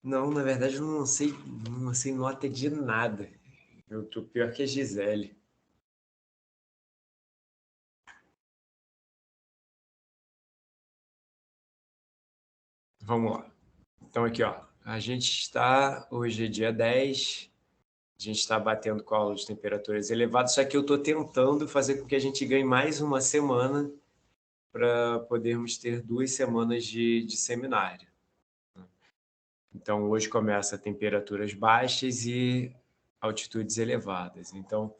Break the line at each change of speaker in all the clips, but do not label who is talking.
Não, na verdade, eu não lancei nota de nada. Eu tô pior que a Gisele. Vamos lá. Então, aqui, ó. A gente está, hoje é dia 10, a gente está batendo com a aula de temperaturas elevadas, só que eu estou tentando fazer com que a gente ganhe mais uma semana para podermos ter 2 semanas de seminário. Então, hoje começa temperaturas baixas e altitudes elevadas. Então,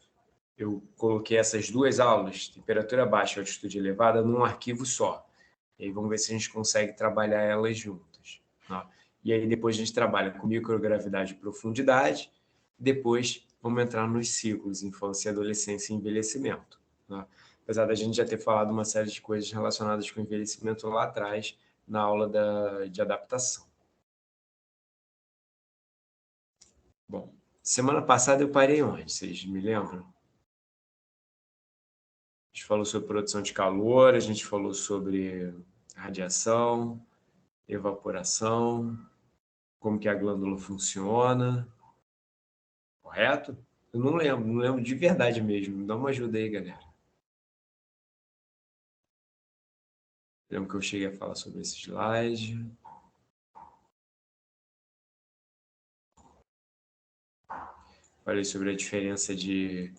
eu coloquei essas duas aulas, temperatura baixa e altitude elevada, num arquivo só. E aí vamos ver se a gente consegue trabalhar elas juntas. Tá? E aí depois a gente trabalha com microgravidade e profundidade. Depois vamos entrar nos ciclos, infância, adolescência e envelhecimento. Tá? Apesar da gente já ter falado uma série de coisas relacionadas com envelhecimento lá atrás, na aula de adaptação. Bom, semana passada eu parei onde? Vocês me lembram? A gente falou sobre produção de calor, a gente falou sobre radiação, evaporação, como que a glândula funciona, correto? Eu não lembro de verdade mesmo. Me dá uma ajuda aí, galera. Lembro que eu cheguei a falar sobre esse slide. Falei sobre a diferença de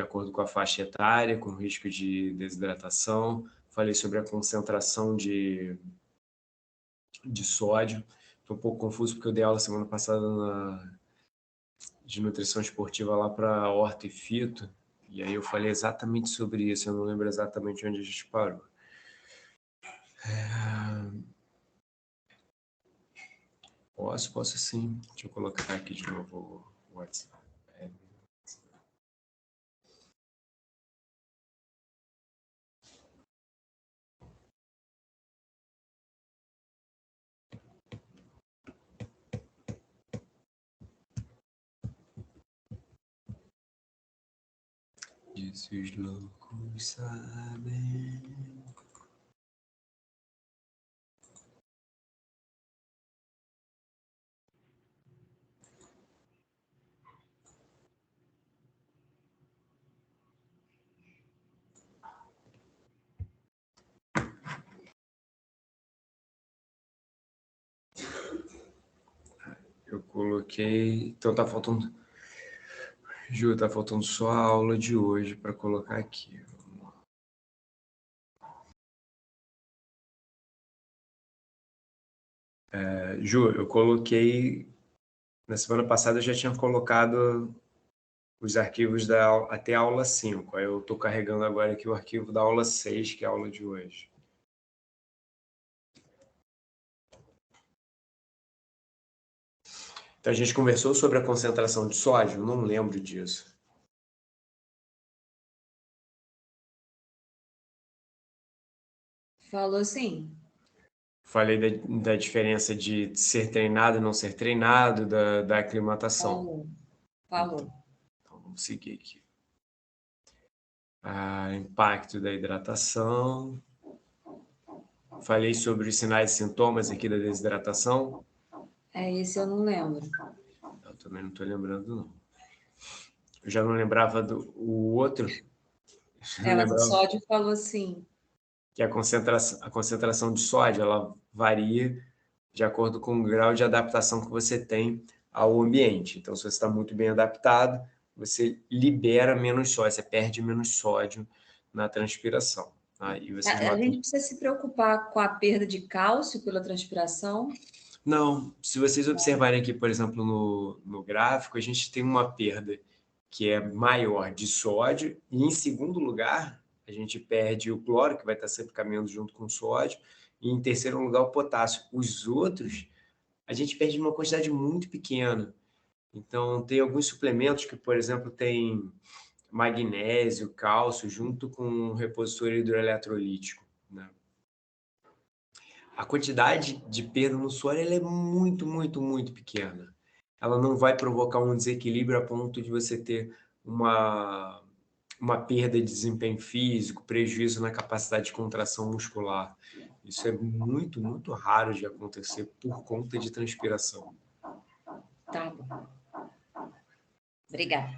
acordo com a faixa etária, com risco de desidratação. Falei sobre a concentração de sódio. Estou um pouco confuso porque eu dei aula semana passada de nutrição esportiva lá para horta e fito, e aí eu falei exatamente sobre isso, eu não lembro exatamente onde a gente parou. Posso sim. Deixa eu colocar aqui de novo o WhatsApp. Diz os loucos sabem. Eu coloquei. Então tá faltando. Ju, tá faltando só a aula de hoje para colocar aqui. Ju, eu coloquei. Na semana passada eu já tinha colocado os arquivos até a aula 5. Aí eu estou carregando agora aqui o arquivo da aula 6, que é a aula de hoje. Então a gente conversou sobre a concentração de sódio? Não lembro disso.
Falou sim.
Falei da diferença de ser treinado e não ser treinado, da aclimatação.
Falou.
Então vamos seguir aqui. Impacto da hidratação. Falei sobre os sinais e sintomas aqui da desidratação.
Esse eu não lembro.
Eu também não estou lembrando, não. Eu já não lembrava o outro.
Mas o sódio falou assim.
Que a concentração de sódio ela varia de acordo com o grau de adaptação que você tem ao ambiente. Então, se você está muito bem adaptado, você libera menos sódio, você perde menos sódio na transpiração. Tá? E vocês
A
notam...
gente precisa se preocupar com a perda de cálcio pela transpiração?
Não, se vocês observarem aqui, por exemplo, no gráfico, a gente tem uma perda que é maior de sódio, e em segundo lugar, a gente perde o cloro, que vai estar sempre caminhando junto com o sódio, e em terceiro lugar, o potássio. Os outros, a gente perde uma quantidade muito pequena. Então, tem alguns suplementos que, por exemplo, tem magnésio, cálcio, junto com um repositor hidroeletrolítico, né? A quantidade de perda no suor ela é muito, muito, muito pequena. Ela não vai provocar um desequilíbrio a ponto de você ter uma perda de desempenho físico, prejuízo na capacidade de contração muscular. Isso é muito, muito raro de acontecer por conta de transpiração.
Tá bom. Obrigada.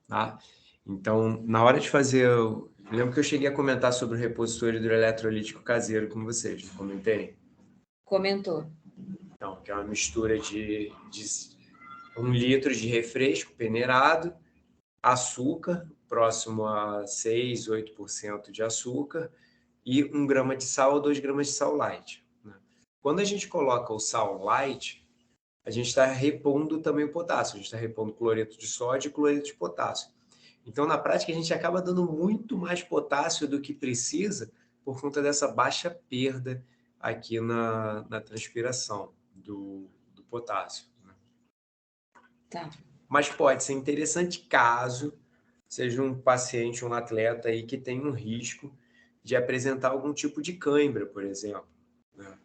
Tá? Então, na hora de fazer... Eu lembro que eu cheguei a comentar sobre o repositor hidroeletrolítico caseiro com vocês, não comentei?
Comentou.
Então, que é uma mistura de 1 litro de refresco peneirado, açúcar, próximo a 6, 8% de açúcar, e 1 grama de sal ou 2 gramas de sal light. Né? Quando a gente coloca o sal light, a gente está repondo também o potássio, a gente está repondo cloreto de sódio e cloreto de potássio. Então, na prática, a gente acaba dando muito mais potássio do que precisa por conta dessa baixa perda aqui na transpiração do potássio. Né?
Tá.
Mas pode ser interessante caso seja um paciente, um atleta aí que tem um risco de apresentar algum tipo de cãibra, por exemplo. Né?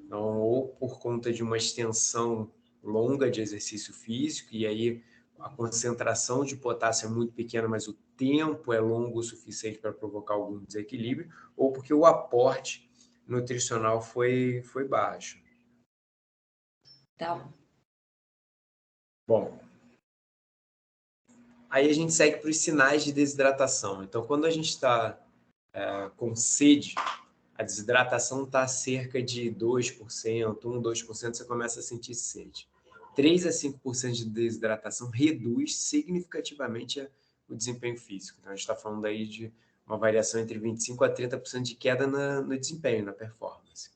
Então, ou por conta de uma extensão longa de exercício físico, e aí a concentração de potássio é muito pequena, mas o tempo é longo o suficiente para provocar algum desequilíbrio, ou porque o aporte nutricional foi baixo.
Tá bom.
Bom, aí a gente segue para os sinais de desidratação. Então, quando a gente está com sede, a desidratação está cerca de 2%, 1, 2%, você começa a sentir sede. 3 a 5% de desidratação reduz significativamente o desempenho físico. Então, a gente está falando aí de uma variação entre 25% a 30% de queda no desempenho, na performance.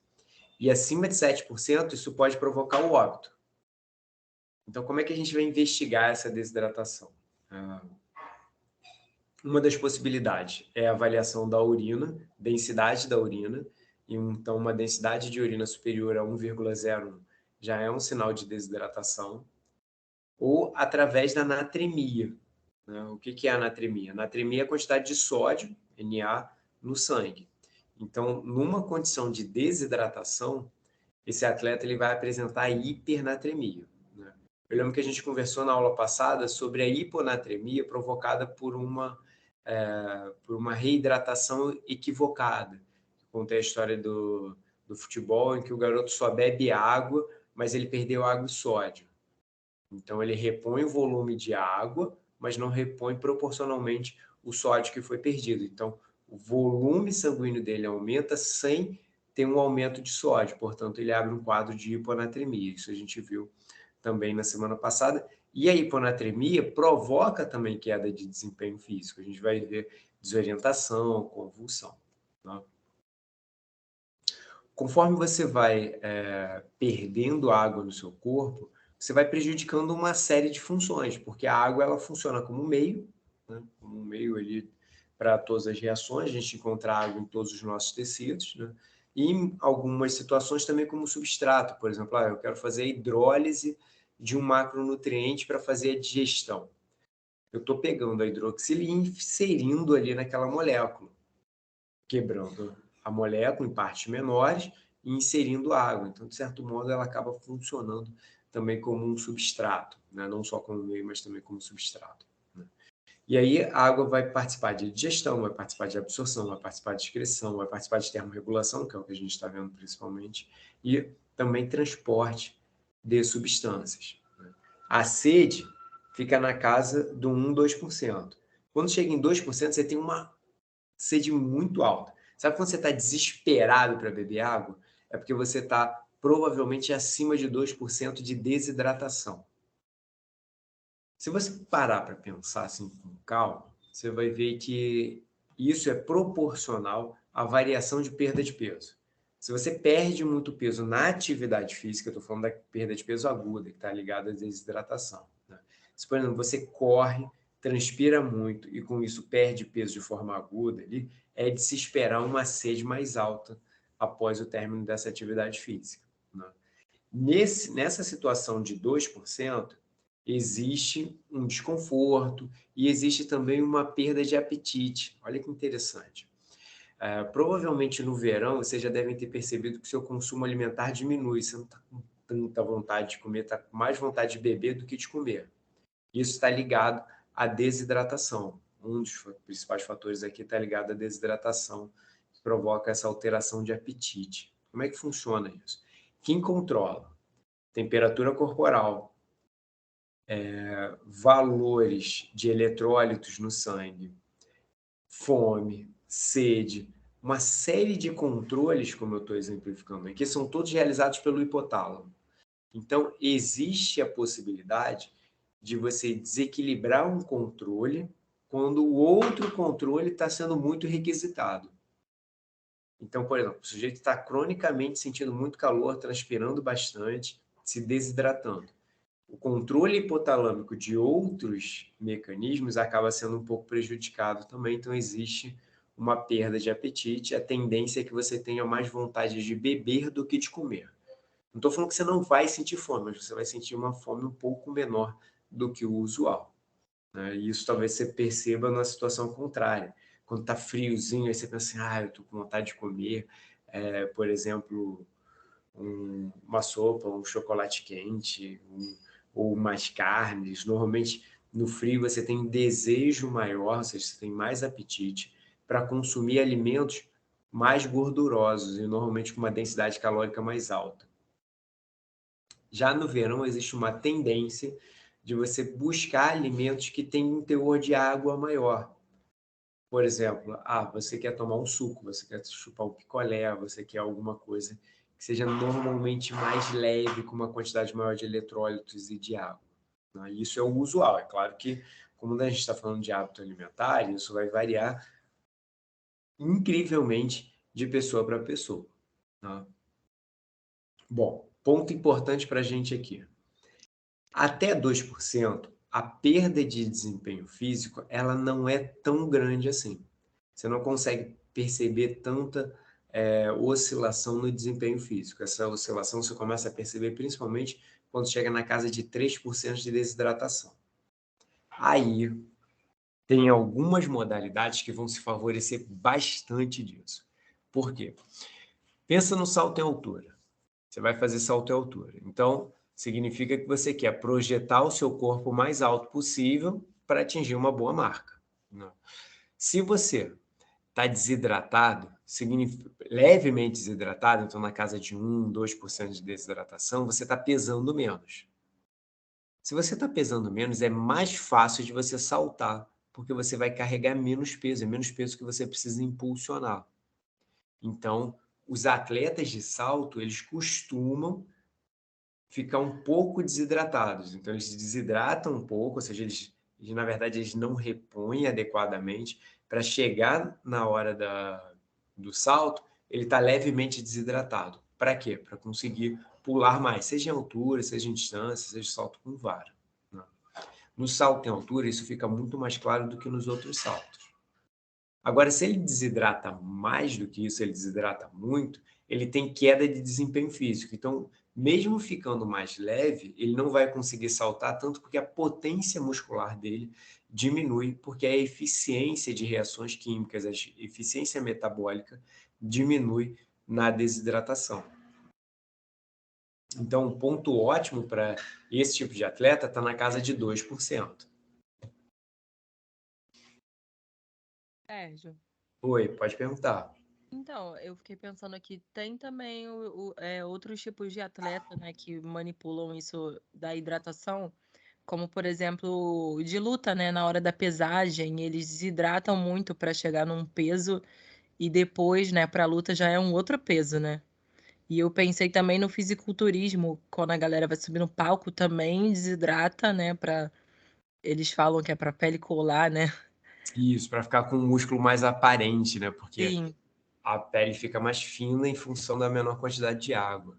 E acima de 7%, isso pode provocar o óbito. Então, como é que a gente vai investigar essa desidratação? Uma das possibilidades é a avaliação da urina, densidade da urina. Então, uma densidade de urina superior a 1,01 já é um sinal de desidratação. Ou através da natremia. Né? O que é a natremia? A natremia é a quantidade de sódio, Na, no sangue. Então, numa condição de desidratação, esse atleta ele vai apresentar hipernatremia. Né? Eu lembro que a gente conversou na aula passada sobre a hiponatremia provocada por uma reidratação equivocada. Contei a história do futebol em que o garoto só bebe água, mas ele perdeu água e sódio. Então, ele repõe o volume de água, mas não repõe proporcionalmente o sódio que foi perdido. Então, o volume sanguíneo dele aumenta sem ter um aumento de sódio. Portanto, ele abre um quadro de hiponatremia. Isso a gente viu também na semana passada. E a hiponatremia provoca também queda de desempenho físico. A gente vai ver desorientação, convulsão. Tá? Conforme você vai perdendo água no seu corpo, você vai prejudicando uma série de funções, porque a água ela funciona como meio, né? Como um meio ali para todas as reações, a gente encontra água em todos os nossos tecidos, né? E em algumas situações também como substrato, por exemplo, eu quero fazer a hidrólise de um macronutriente para fazer a digestão. Eu estou pegando a hidroxila e inserindo ali naquela molécula, quebrando a molécula em partes menores e inserindo água. Então, de certo modo, ela acaba funcionando também como um substrato, né? Não só como meio, mas também como substrato. Né? E aí a água vai participar de digestão, vai participar de absorção, vai participar de excreção, vai participar de termorregulação, que é o que a gente está vendo principalmente, e também transporte de substâncias. Né? A sede fica na casa do 1, 2%. Quando chega em 2%, você tem uma sede muito alta. Sabe quando você está desesperado para beber água? É porque você está provavelmente acima de 2% de desidratação. Se você parar para pensar assim com calma, você vai ver que isso é proporcional à variação de perda de peso. Se você perde muito peso na atividade física, estou falando da perda de peso aguda, que está ligada à desidratação. Né? Se, por exemplo, você corre, transpira muito e com isso perde peso de forma aguda, ali, é de se esperar uma sede mais alta após o término dessa atividade física. Né? Nessa situação de 2%, existe um desconforto e existe também uma perda de apetite. Olha que interessante. Provavelmente no verão, vocês já devem ter percebido que seu consumo alimentar diminui. Você não está com tanta vontade de comer, está com mais vontade de beber do que de comer. Isso está ligado à desidratação. Um dos principais fatores aqui está ligado à desidratação, provoca essa alteração de apetite. Como é que funciona isso? Quem controla temperatura corporal, valores de eletrólitos no sangue, fome, sede, uma série de controles, como eu estou exemplificando aqui, são todos realizados pelo hipotálamo. Então, existe a possibilidade de você desequilibrar um controle quando o outro controle está sendo muito requisitado. Então, por exemplo, o sujeito está cronicamente sentindo muito calor, transpirando bastante, se desidratando. O controle hipotalâmico de outros mecanismos acaba sendo um pouco prejudicado também, então existe uma perda de apetite, a tendência é que você tenha mais vontade de beber do que de comer. Não estou falando que você não vai sentir fome, mas você vai sentir uma fome um pouco menor do que o usual, né? E isso talvez você perceba na situação contrária. Quando está friozinho, aí você pensa assim, eu estou com vontade de comer, por exemplo, uma sopa, um chocolate quente, ou mais carnes. Normalmente, no frio, você tem um desejo maior, ou seja, você tem mais apetite para consumir alimentos mais gordurosos e normalmente com uma densidade calórica mais alta. Já no verão, existe uma tendência de você buscar alimentos que têm um teor de água maior. Por exemplo, você quer tomar um suco, você quer chupar um picolé, você quer alguma coisa que seja normalmente mais leve, com uma quantidade maior de eletrólitos e de água, né? Isso é o usual. É claro que, como a gente está falando de hábito alimentar, isso vai variar incrivelmente de pessoa para pessoa, tá? Bom, ponto importante para a gente aqui. Até 2%, a perda de desempenho físico, ela não é tão grande assim. Você não consegue perceber tanta oscilação no desempenho físico. Essa oscilação você começa a perceber principalmente quando chega na casa de 3% de desidratação. Aí, tem algumas modalidades que vão se favorecer bastante disso. Por quê? Pensa no salto em altura. Você vai fazer salto em altura. Então, significa que você quer projetar o seu corpo o mais alto possível para atingir uma boa marca, né? Se você está desidratado, levemente desidratado, então na casa de 1, 2% de desidratação, você está pesando menos. Se você está pesando menos, é mais fácil de você saltar, porque você vai carregar menos peso, é menos peso que você precisa impulsionar. Então, os atletas de salto, eles costumam ficar um pouco desidratados. Então, eles desidratam um pouco, ou seja, na verdade, eles não repõem adequadamente para chegar na hora do salto, ele está levemente desidratado. Para quê? Para conseguir pular mais, seja em altura, seja em distância, seja salto com vara, né? No salto em altura, isso fica muito mais claro do que nos outros saltos. Agora, se ele desidrata mais do que isso, ele desidrata muito, ele tem queda de desempenho físico. Então, mesmo ficando mais leve, ele não vai conseguir saltar tanto porque a potência muscular dele diminui, porque a eficiência de reações químicas, a eficiência metabólica diminui na desidratação. Então, um ponto ótimo para esse tipo de atleta está na casa de 2%.
Sérgio,
Oi, pode perguntar.
então, eu fiquei pensando aqui, tem também outros tipos de atleta, né, que manipulam isso da hidratação, como, por exemplo, de luta, né, na hora da pesagem, eles desidratam muito para chegar num peso e depois, né, para a luta já é um outro peso, né? E eu pensei também no fisiculturismo, quando a galera vai subir no palco também desidrata, né, para eles falam que é para pele colar, né?
Isso, para ficar com um músculo mais aparente, né? Porque
Sim.
a pele fica mais fina em função da menor quantidade de água.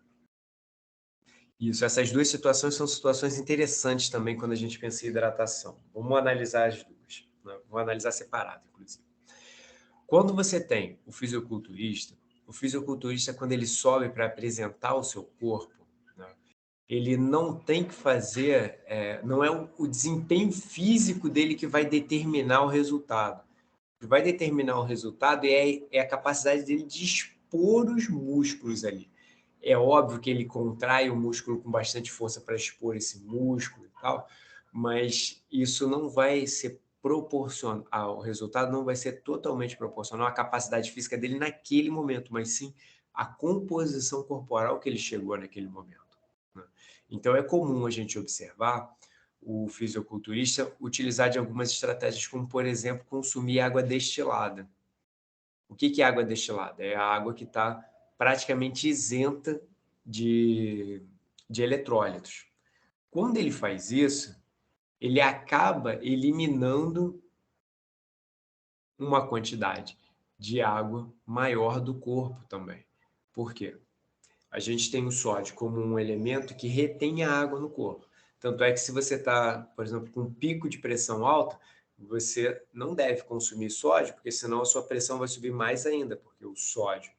Isso, essas duas situações são situações interessantes também quando a gente pensa em hidratação. Vamos analisar as duas, né? Vamos analisar separado, inclusive. Quando você tem o fisiculturista, quando ele sobe para apresentar o seu corpo, né, ele não tem que fazer, não é o desempenho físico dele que vai determinar o resultado. O que vai determinar o resultado é a capacidade dele de expor os músculos ali. É óbvio que ele contrai o músculo com bastante força para expor esse músculo e tal, mas isso não vai ser proporcional, o resultado não vai ser totalmente proporcional à capacidade física dele naquele momento, mas sim à composição corporal que ele chegou naquele momento, né? Então é comum a gente observar o fisiculturista utilizar de algumas estratégias, como, por exemplo, consumir água destilada. O que é água destilada? É a água que está praticamente isenta de eletrólitos. Quando ele faz isso, ele acaba eliminando uma quantidade de água maior do corpo também. Por quê? A gente tem o sódio como um elemento que retém a água no corpo. Tanto é que se você está, por exemplo, com um pico de pressão alta, você não deve consumir sódio, porque senão a sua pressão vai subir mais ainda, porque o sódio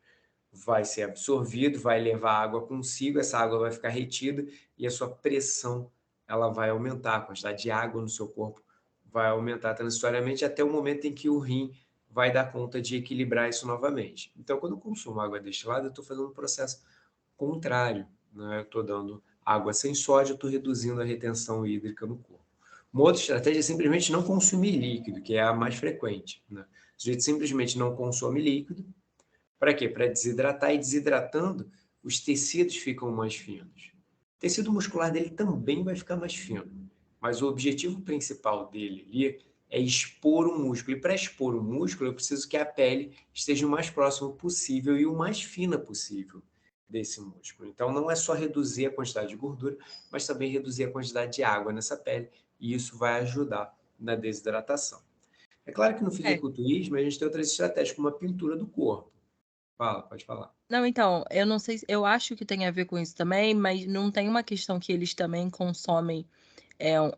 vai ser absorvido, vai levar a água consigo, essa água vai ficar retida e a sua pressão ela vai aumentar, a quantidade de água no seu corpo vai aumentar transitoriamente até o momento em que o rim vai dar conta de equilibrar isso novamente. Então, quando eu consumo água destilada, eu estou fazendo um processo contrário, né? Eu estou dando água sem sódio, eu estou reduzindo a retenção hídrica no corpo. Uma outra estratégia é simplesmente não consumir líquido, que é a mais frequente, né? O sujeito simplesmente não consome líquido. Para quê? Para desidratar, e desidratando, os tecidos ficam mais finos. O tecido muscular dele também vai ficar mais fino, mas o objetivo principal dele ali é expor o músculo. E para expor o músculo, eu preciso que a pele esteja o mais próximo possível e o mais fina possível desse músculo. Então, não é só reduzir a quantidade de gordura, mas também reduzir a quantidade de água nessa pele, e isso vai ajudar na desidratação. É claro que no
É.
fisiculturismo a gente tem outras estratégias, como a pintura do corpo. Fala, pode falar.
Não, então, eu não sei, eu acho que tem a ver com isso também, mas não tem uma questão que eles também consomem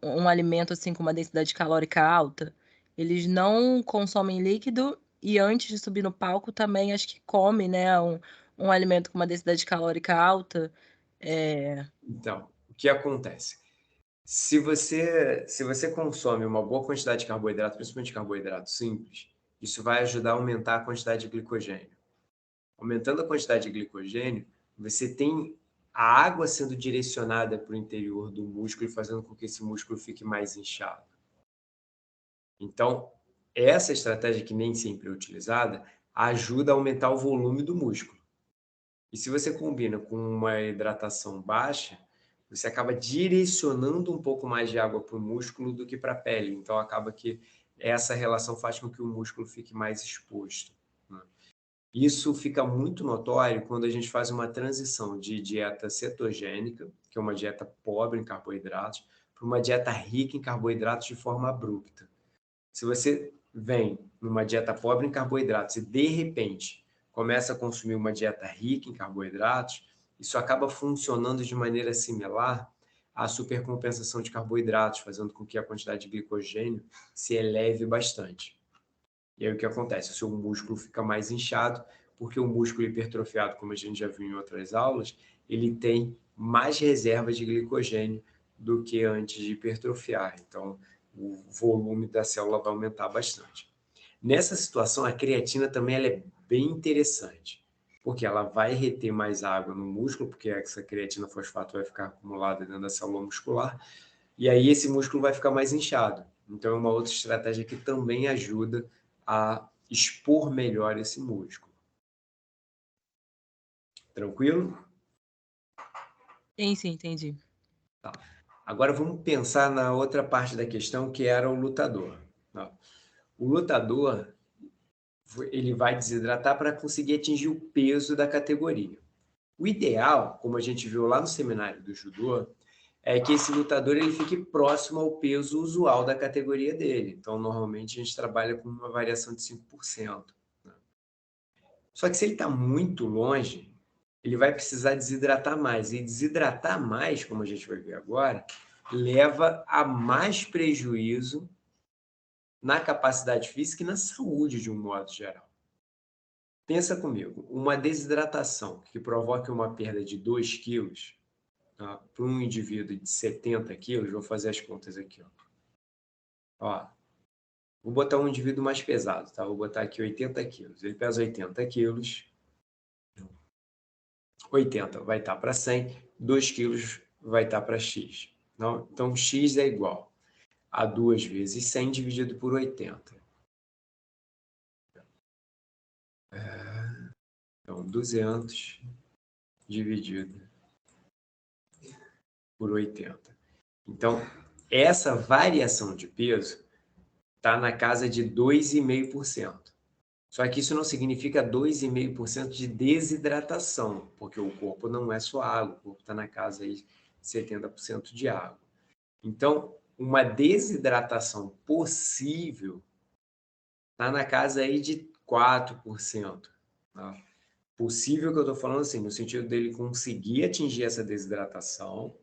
um alimento assim com uma densidade calórica alta? Eles não consomem líquido e antes de subir no palco também acho que come, né, um alimento com uma densidade calórica alta. É...
Então, o que acontece? Se você consome uma boa quantidade de carboidrato, principalmente carboidrato simples, isso vai ajudar a aumentar a quantidade de glicogênio. Aumentando a quantidade de glicogênio, você tem a água sendo direcionada para o interior do músculo e fazendo com que esse músculo fique mais inchado. Então, essa estratégia, que nem sempre é utilizada, ajuda a aumentar o volume do músculo. E se você combina com uma hidratação baixa, você acaba direcionando um pouco mais de água para o músculo do que para a pele. Então, acaba que essa relação faz com que o músculo fique mais exposto, né? Isso fica muito notório quando a gente faz uma transição de dieta cetogênica, que é uma dieta pobre em carboidratos, para uma dieta rica em carboidratos de forma abrupta. Se você vem numa dieta pobre em carboidratos e, de repente, começa a consumir uma dieta rica em carboidratos, isso acaba funcionando de maneira similar à supercompensação de carboidratos, fazendo com que a quantidade de glicogênio se eleve bastante. E aí o que acontece? O seu músculo fica mais inchado, porque o músculo hipertrofiado, como a gente já viu em outras aulas, ele tem mais reservas de glicogênio do que antes de hipertrofiar. Então, o volume da célula vai aumentar bastante. Nessa situação, a creatina também ela é bem interessante, porque ela vai reter mais água no músculo, porque essa creatina fosfato vai ficar acumulada dentro da célula muscular, e aí esse músculo vai ficar mais inchado. Então, é uma outra estratégia que também ajuda a expor melhor esse músculo. Tranquilo?
Sim, entendi.
Tá. Agora vamos pensar na outra parte da questão, que era o lutador. Tá? O lutador, ele vai desidratar para conseguir atingir o peso da categoria. O ideal, como a gente viu lá no seminário do judô, é que esse lutador ele fique próximo ao peso usual da categoria dele. Então, normalmente, a gente trabalha com uma variação de 5%. Né? Só que se ele está muito longe, ele vai precisar desidratar mais. E desidratar mais, como a gente vai ver agora, leva a mais prejuízo na capacidade física e na saúde de um modo geral. Pensa comigo, uma desidratação que provoque uma perda de 2 quilos, tá? Para um indivíduo de 70 quilos, vou fazer as contas aqui. Ó, vou botar um indivíduo mais pesado, tá? Vou botar aqui 80 quilos. Ele pesa 80 quilos, 80 vai estar para 100, 2 quilos vai estar para X. Não? Então, X é igual a 2 vezes 100 dividido por 80. Então, 200 dividido por 80. Então, essa variação de peso está na casa de 2,5%. Só que isso não significa 2,5% de desidratação, porque o corpo não é só água, o corpo está na casa aí de 70% de água. Então, uma desidratação possível está na casa aí de 4%. Tá? Possível que eu estou falando assim, no sentido dele conseguir atingir essa desidratação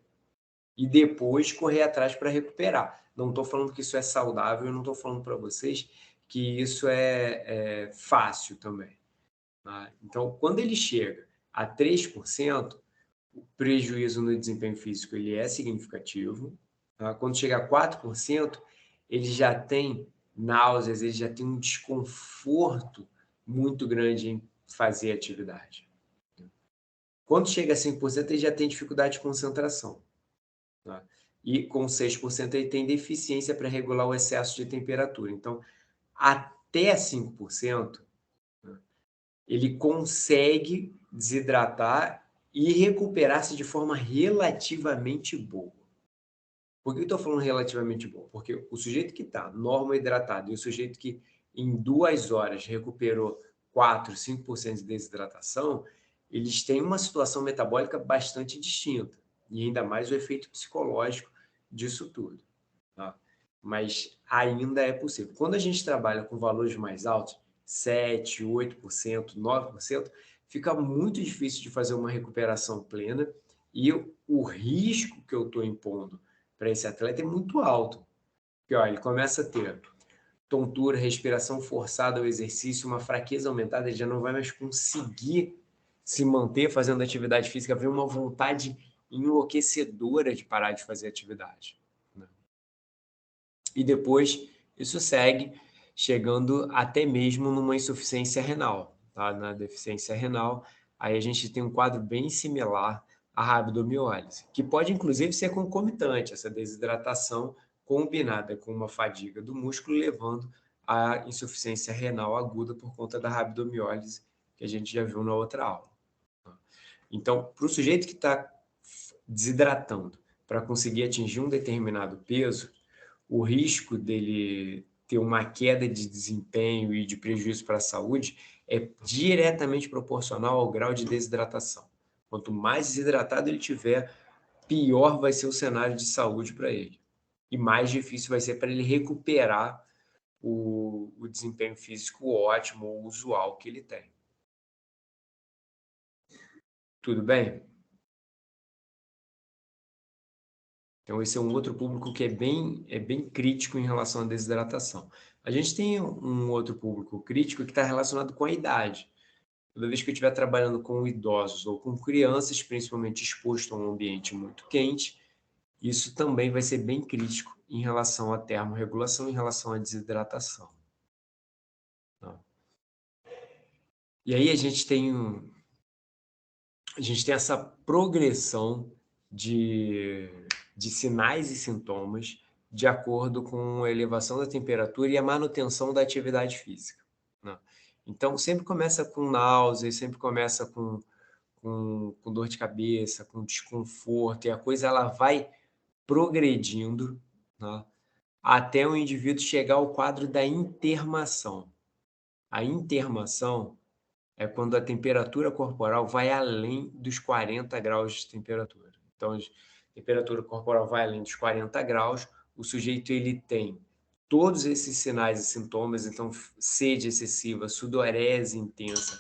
e depois correr atrás para recuperar. Não estou falando que isso é saudável, não estou falando para vocês que isso é fácil também. Tá? Então, quando ele chega a 3%, o prejuízo no desempenho físico ele é significativo. Tá? Quando chega a 4%, ele já tem náuseas, ele já tem um desconforto muito grande em fazer atividade. Quando chega a 5%, ele já tem dificuldade de concentração. Tá? E com 6% ele tem deficiência para regular o excesso de temperatura. Então, até 5%, né, ele consegue desidratar e recuperar-se de forma relativamente boa. Por que eu estou falando relativamente boa? Porque o sujeito que está normal hidratado e o sujeito que em 2 horas recuperou 4, 5% de desidratação, eles têm uma situação metabólica bastante distinta. E ainda mais o efeito psicológico disso tudo. Tá? Mas ainda é possível. Quando a gente trabalha com valores mais altos, 7, 8%, 9%, fica muito difícil de fazer uma recuperação plena e o risco que eu estou impondo para esse atleta é muito alto. Porque ó, ele começa a ter tontura, respiração forçada ao exercício, uma fraqueza aumentada, ele já não vai mais conseguir se manter fazendo atividade física, vem uma vontade enlouquecedora de parar de fazer atividade. Né? E depois isso segue chegando até mesmo numa insuficiência renal. Tá? Na deficiência renal, aí a gente tem um quadro bem similar à rabdomiólise, que pode inclusive ser concomitante, essa desidratação combinada com uma fadiga do músculo, levando à insuficiência renal aguda por conta da rabdomiólise, que a gente já viu na outra aula. Então, para o sujeito que está desidratando para conseguir atingir um determinado peso, o risco dele ter uma queda de desempenho e de prejuízo para a saúde é diretamente proporcional ao grau de desidratação. Quanto mais desidratado ele tiver, pior vai ser o cenário de saúde para ele. E mais difícil vai ser para ele recuperar o desempenho físico ótimo ou usual que ele tem. Tudo bem? Então, esse é um outro público que é bem crítico em relação à desidratação. A gente tem um outro público crítico que está relacionado com a idade. Toda vez que eu estiver trabalhando com idosos ou com crianças, principalmente exposto a um ambiente muito quente, isso também vai ser bem crítico em relação à termorregulação, em relação à desidratação. Tá? E aí a gente tem essa progressão de sinais e sintomas de acordo com a elevação da temperatura e a manutenção da atividade física. Né? Então, sempre começa com náusea, sempre começa com dor de cabeça, com desconforto, e a coisa ela vai progredindo, né, até o indivíduo chegar ao quadro da intermação. A intermação é quando a temperatura corporal vai além dos 40 graus de temperatura. Então, a temperatura corporal vai além dos 40 graus, o sujeito ele tem todos esses sinais e sintomas, então sede excessiva, sudorese intensa,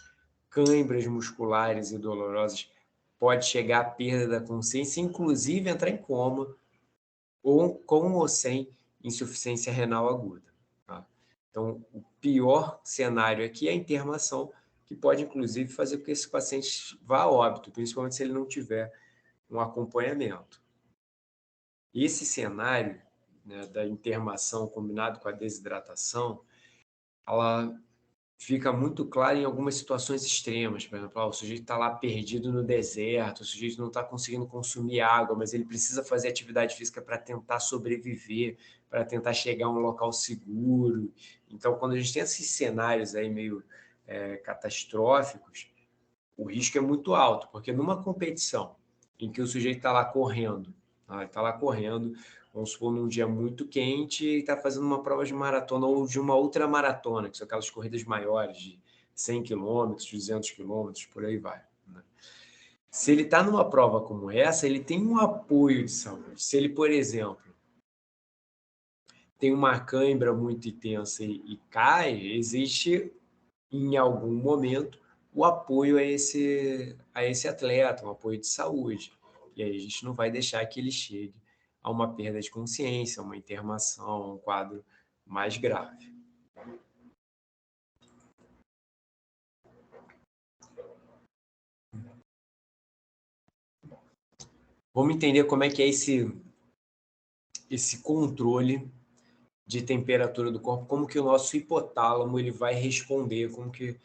câimbras musculares e dolorosas, pode chegar à perda da consciência, inclusive entrar em coma, ou com ou sem insuficiência renal aguda. Tá? Então, o pior cenário aqui é a internação, que pode, inclusive, fazer com que esse paciente vá a óbito, principalmente se ele não tiver um acompanhamento. Esse cenário, né, da internação combinado com a desidratação, ela fica muito claro em algumas situações extremas. Por exemplo, o sujeito está lá perdido no deserto, o sujeito não está conseguindo consumir água, mas ele precisa fazer atividade física para tentar sobreviver, para tentar chegar a um local seguro. Então, quando a gente tem esses cenários aí meio catastróficos, o risco é muito alto, porque numa competição em que o sujeito está lá correndo, vamos supor, num dia muito quente e está fazendo uma prova de maratona ou de uma outra maratona, que são aquelas corridas maiores de 100 quilômetros, 200 quilômetros, por aí vai. Né? Se ele está numa prova como essa, ele tem um apoio de saúde. Se ele, por exemplo, tem uma cãibra muito intensa e cai, existe em algum momento o apoio a esse atleta, um apoio de saúde. E aí a gente não vai deixar que ele chegue a uma perda de consciência, uma internação, um quadro mais grave. Vamos entender como é que é esse controle de temperatura do corpo, como que o nosso hipotálamo ele vai responder, como que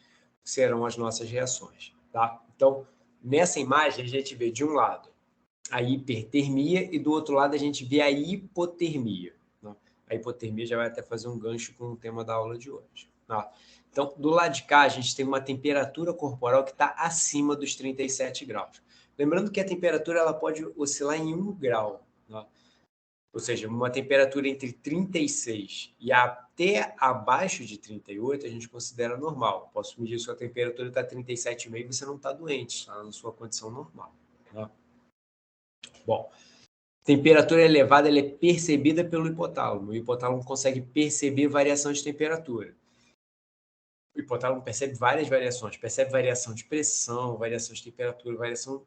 serão as nossas reações, tá? Então, nessa imagem a gente vê de um lado a hipertermia e do outro lado a gente vê a hipotermia. Né? A hipotermia já vai até fazer um gancho com o tema da aula de hoje. Tá? Então, do lado de cá a gente tem uma temperatura corporal que está acima dos 37 graus. Lembrando que a temperatura ela pode oscilar em 1 grau. Tá? Ou seja, uma temperatura entre 36 e até abaixo de 38 a gente considera normal. Posso medir sua temperatura está 37,5 e você não está doente, está na sua condição normal. Tá? Bom, temperatura elevada ela é percebida pelo hipotálamo. O hipotálamo consegue perceber variação de temperatura. O hipotálamo percebe várias variações. Percebe variação de pressão, variação de temperatura, variação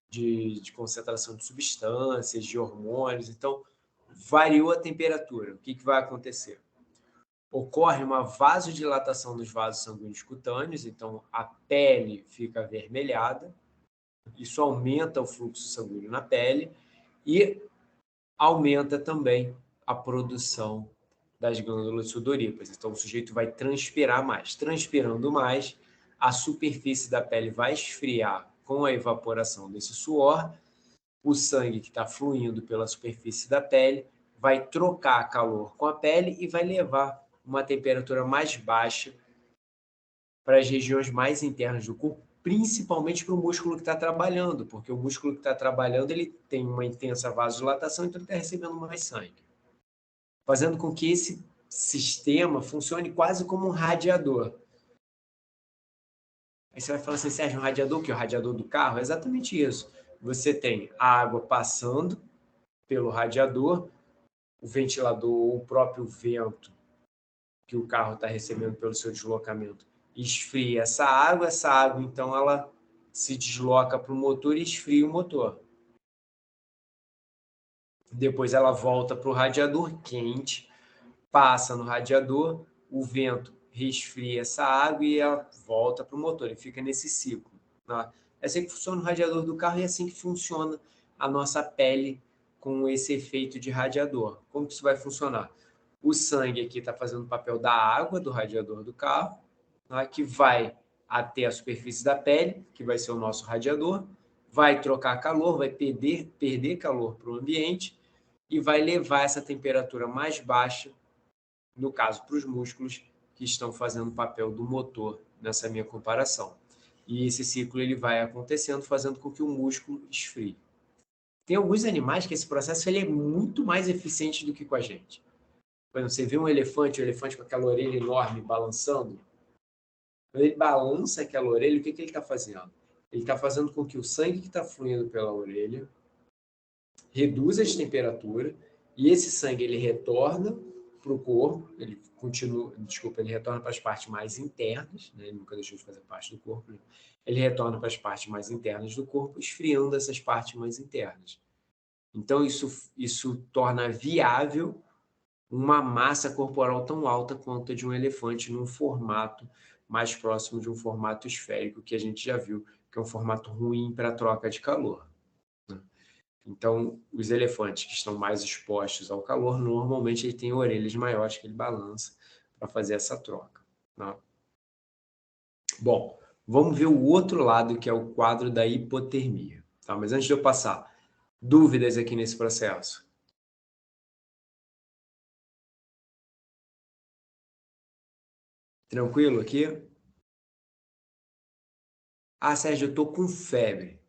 de concentração de substâncias, de hormônios. Então, variou a temperatura. O que vai acontecer? Ocorre uma vasodilatação dos vasos sanguíneos cutâneos. Então, a pele fica avermelhada. Isso aumenta o fluxo sanguíneo na pele. E aumenta também a produção das glândulas sudoríparas. Então, o sujeito vai transpirar mais. Transpirando mais, a superfície da pele vai esfriar com a evaporação desse suor. O sangue que está fluindo pela superfície da pele vai trocar calor com a pele e vai levar uma temperatura mais baixa para as regiões mais internas do corpo, principalmente para o músculo que está trabalhando, porque o músculo que está trabalhando ele tem uma intensa vasodilatação, então ele está recebendo mais sangue, fazendo com que esse sistema funcione quase como um radiador. Aí você vai falar assim, Sérgio, um radiador, que é o radiador do carro? É exatamente isso. Você tem a água passando pelo radiador, o ventilador ou o próprio vento que o carro está recebendo pelo seu deslocamento esfria essa água, então ela se desloca para o motor e esfria o motor. Depois ela volta para o radiador quente, passa no radiador, o vento resfria essa água e ela volta para o motor, e fica nesse ciclo. Tá? É assim que funciona o radiador do carro e é assim que funciona a nossa pele com esse efeito de radiador. Como que isso vai funcionar? O sangue aqui está fazendo o papel da água do radiador do carro, tá? Que vai até a superfície da pele, que vai ser o nosso radiador, vai trocar calor, vai perder calor para o ambiente e vai levar essa temperatura mais baixa, no caso, para os músculos que estão fazendo o papel do motor nessa minha comparação. E esse ciclo ele vai acontecendo, fazendo com que o músculo esfrie. Tem alguns animais que esse processo ele é muito mais eficiente do que com a gente. Por exemplo, você vê um elefante, o elefante com aquela orelha enorme balançando. Quando ele balança aquela orelha, o que ele está fazendo? Ele está fazendo com que o sangue que está fluindo pela orelha reduza de temperatura e esse sangue ele retorna para o corpo, ele retorna para as partes mais internas, né? Ele nunca deixou de fazer parte do corpo, né? Ele retorna para as partes mais internas do corpo, esfriando essas partes mais internas. Então, isso torna viável uma massa corporal tão alta quanto a de um elefante num formato mais próximo de um formato esférico, que a gente já viu, que é um formato ruim para a troca de calor. Então, os elefantes que estão mais expostos ao calor, normalmente ele tem orelhas maiores que ele balança para fazer essa troca. Tá? Bom, vamos ver o outro lado, que é o quadro da hipotermia. Tá? Mas antes de eu passar, dúvidas aqui nesse processo? Tranquilo aqui? Ah, Sérgio, eu tô com febre.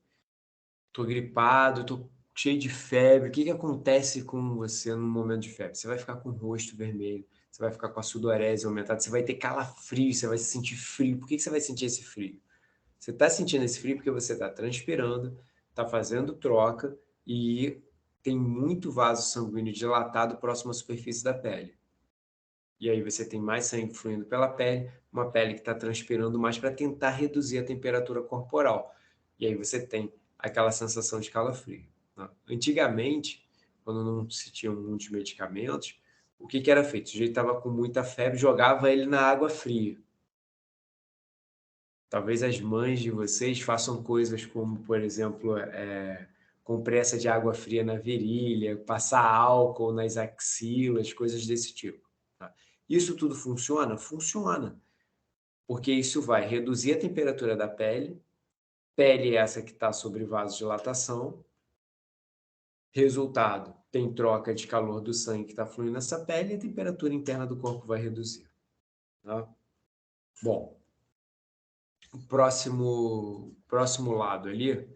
Tô gripado, tô cheio de febre. O que que acontece com você no momento de febre? Você vai ficar com o rosto vermelho, você vai ficar com a sudorese aumentada, você vai ter calafrio, você vai se sentir frio. Por que que você vai sentir esse frio? Você está sentindo esse frio porque você está transpirando, está fazendo troca e tem muito vaso sanguíneo dilatado próximo à superfície da pele. E aí você tem mais sangue fluindo pela pele, uma pele que está transpirando mais para tentar reduzir a temperatura corporal. E aí você tem aquela sensação de calafrio, né? Antigamente, quando não se tinham muitos medicamentos, o que que era feito? O sujeito estava com muita febre, jogava ele na água fria. Talvez as mães de vocês façam coisas como, por exemplo, compressa de água fria na virilha, passar álcool nas axilas, coisas desse tipo, tá? Isso tudo funciona? Funciona, porque isso vai reduzir a temperatura da pele essa que está sobre vasodilatação. Resultado, tem troca de calor do sangue que está fluindo nessa pele e a temperatura interna do corpo vai reduzir, tá? Bom, o próximo lado ali